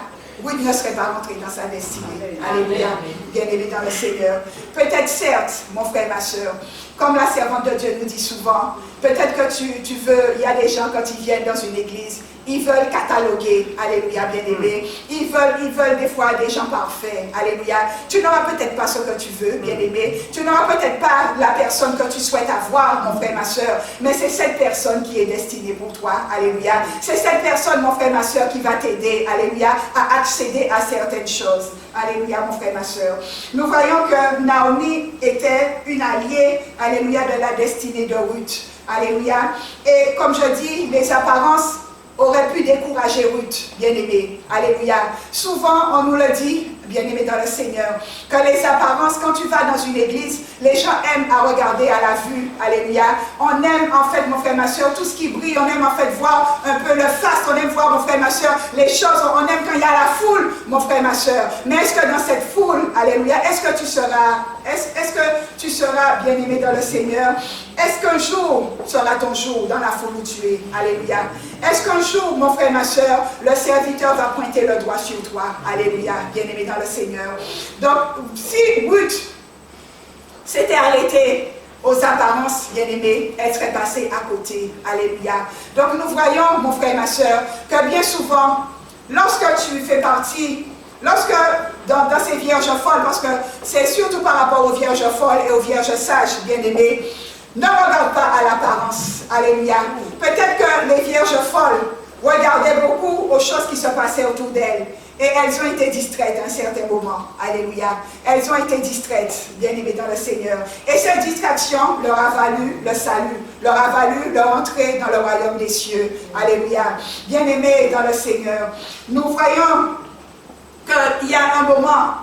Ruth ne serait pas rentrée dans sa destinée. Alléluia, bien-aimée dans le Seigneur. Peut-être certes, mon frère, ma soeur, comme la servante de Dieu nous dit souvent, peut-être que tu veux, il y a des gens quand ils viennent dans une église, ils veulent cataloguer, alléluia, bien-aimé. Ils veulent des fois des gens parfaits, alléluia. Tu n'auras peut-être pas ce que tu veux, bien-aimé. Tu n'auras peut-être pas la personne que tu souhaites avoir, mon frère, ma soeur. Mais c'est cette personne qui est destinée pour toi, alléluia. C'est cette personne, mon frère, ma soeur, qui va t'aider, alléluia, à accéder à certaines choses. Alléluia, mon frère, ma soeur. Nous voyons que Naomi était une alliée, alléluia, de la destinée de Ruth. Alléluia. Et comme je dis, les apparences aurait pu décourager Ruth, bien-aimée. Alléluia. Souvent, on nous le dit, bien-aimé dans le Seigneur, que les apparences, quand tu vas dans une église, les gens aiment à regarder à la vue. Alléluia. On aime, en fait, mon frère, ma soeur, tout ce qui brille. On aime, en fait, voir un peu le faste. On aime voir, mon frère, ma soeur, les choses. On aime quand il y a la foule, mon frère, ma soeur. Mais est-ce que dans cette foule, alléluia, est-ce que tu seras bien-aimé dans le Seigneur? Est-ce qu'un jour sera ton jour dans la foule où tu es? Alléluia. Est-ce qu'un jour, mon frère, ma soeur, le serviteur va pointer le doigt sur toi? Alléluia, bien-aimé dans le Seigneur. Donc, si Ruth s'était arrêtée aux apparences, bien-aimés, elle serait passée à côté. Alléluia. Donc nous voyons, mon frère et ma soeur, que bien souvent, lorsque tu fais partie, lorsque dans ces vierges folles, parce que c'est surtout par rapport aux vierges folles et aux vierges sages, bien-aimés, ne regarde pas à l'apparence. Alléluia. Peut-être que les vierges folles regardaient beaucoup aux choses qui se passaient autour d'elles. Et elles ont été distraites à un certain moment. Alléluia. Elles ont été distraites, bien-aimées dans le Seigneur. Et cette distraction leur a valu le salut, leur a valu leur entrée dans le royaume des cieux. Alléluia. Bien-aimées dans le Seigneur, nous voyons qu'il y a un moment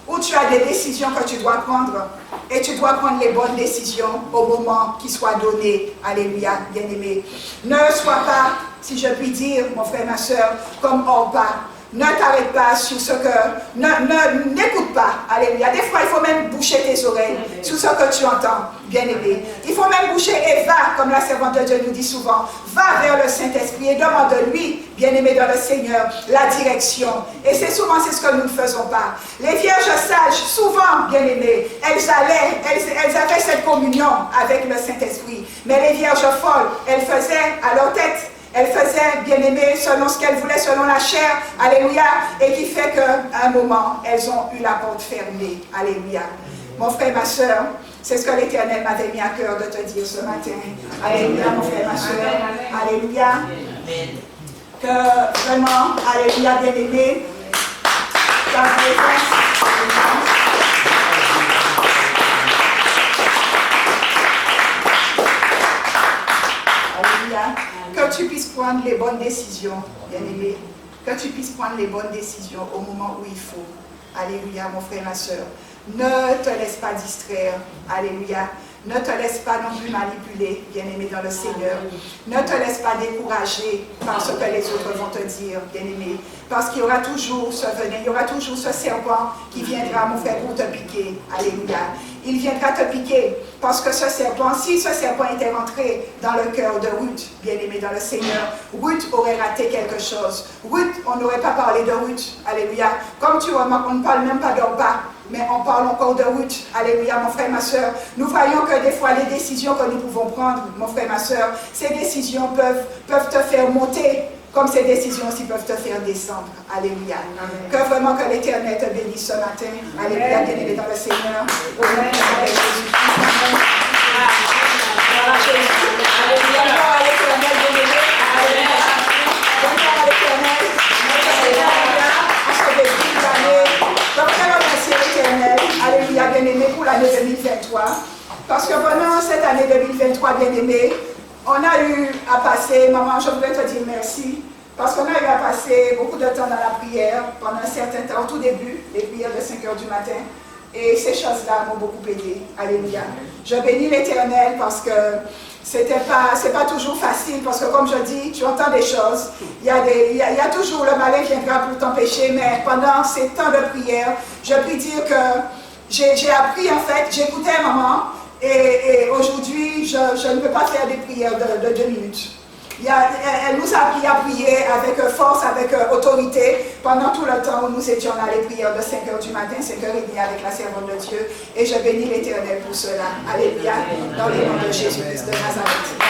où tu as des décisions que tu dois prendre. Et tu dois prendre les bonnes décisions au moment qui soit donné. Alléluia, bien-aimé. Ne sois pas, si je puis dire, mon frère, ma soeur, comme Orpa. Ne t'arrête pas sur ce que... N'écoute pas. Alléluia. Des fois, il faut même boucher tes oreilles sur ce que tu entends, bien-aimé. Il faut même boucher et va, comme la servante de Dieu nous dit souvent. Va vers le Saint-Esprit et demande de lui, bien-aimé dans le Seigneur, la direction. Et c'est souvent ce que nous ne faisons pas. Les vierges sages, souvent, bien-aimées, elles avaient cette communion avec le Saint-Esprit. Mais les vierges folles, elles faisaient à leur tête. Elles faisaient, bien-aimées, selon ce qu'elles voulaient, selon la chair. Alléluia. Et qui fait qu'à un moment, elles ont eu la porte fermée. Alléluia. Mon frère, ma soeur, c'est ce que l'Éternel m'avait mis à cœur de te dire ce matin. Alléluia, mon frère, ma soeur. Alléluia. Que vraiment, alléluia, bien-aimé, ta présence. Alléluia. Que tu puisses prendre les bonnes décisions, bien-aimé. Que tu puisses prendre les bonnes décisions au moment où il faut. Alléluia, mon frère, ma soeur. Ne te laisse pas distraire. Alléluia. Ne te laisse pas non plus manipuler, bien-aimé dans le Seigneur. Ne te laisse pas décourager par ce que les autres vont te dire, bien-aimé. Parce qu'il y aura toujours ce venin, il y aura toujours ce serpent qui viendra, mon frère, pour te piquer. Alléluia. Il viendra te piquer parce que ce serpent, si ce serpent était rentré dans le cœur de Ruth, bien-aimé dans le Seigneur, Ruth aurait raté quelque chose. Ruth, on n'aurait pas parlé de Ruth. Alléluia. Comme tu remarques, on ne parle même pas d'Orpa, mais on parle encore de Ruth. Alléluia, mon frère, ma soeur. Nous voyons que des fois, les décisions que nous pouvons prendre, mon frère, ma soeur, ces décisions peuvent te faire monter, comme ces décisions aussi peuvent te faire descendre. Alléluia. Amen. Que vraiment que l'Éternel te bénisse ce matin. Alléluia, bien-aimé dans le Seigneur. Au nom de Jésus-Christ. Alléluia. Gloire à l'Éternel, bien-aimé. Alléluia. Gloire à l'Éternel. Alléluia. À ce début d'année. Donc, je remercie l'Éternel. Alléluia, bien-aimé, pour l'année 2023. Parce que pendant cette année 2023, bien-aimé, on a eu à passer, maman, je voudrais te dire merci, parce qu'on a eu à passer beaucoup de temps dans la prière, pendant un certain temps, au tout début, les prières de 5 h du matin, et ces choses-là m'ont beaucoup aidé. Alléluia. Je bénis l'Éternel parce que c'est pas toujours facile, parce que comme je dis, tu entends des choses, il y a toujours, le malin viendra pour t'empêcher, mais pendant ces temps de prière, je puis dire que j'ai appris, en fait, j'écoutais maman. Et aujourd'hui, je ne peux pas faire des prières de 2 minutes. Elle nous a appris à prier avec force, avec autorité, pendant tout le temps où nous étions dans les prières de 5 h du matin, 5 h 30 avec la servante de Dieu. Et je bénis l'Éternel pour cela. Alléluia. Dans le nom de Jésus-Christ de Nazareth.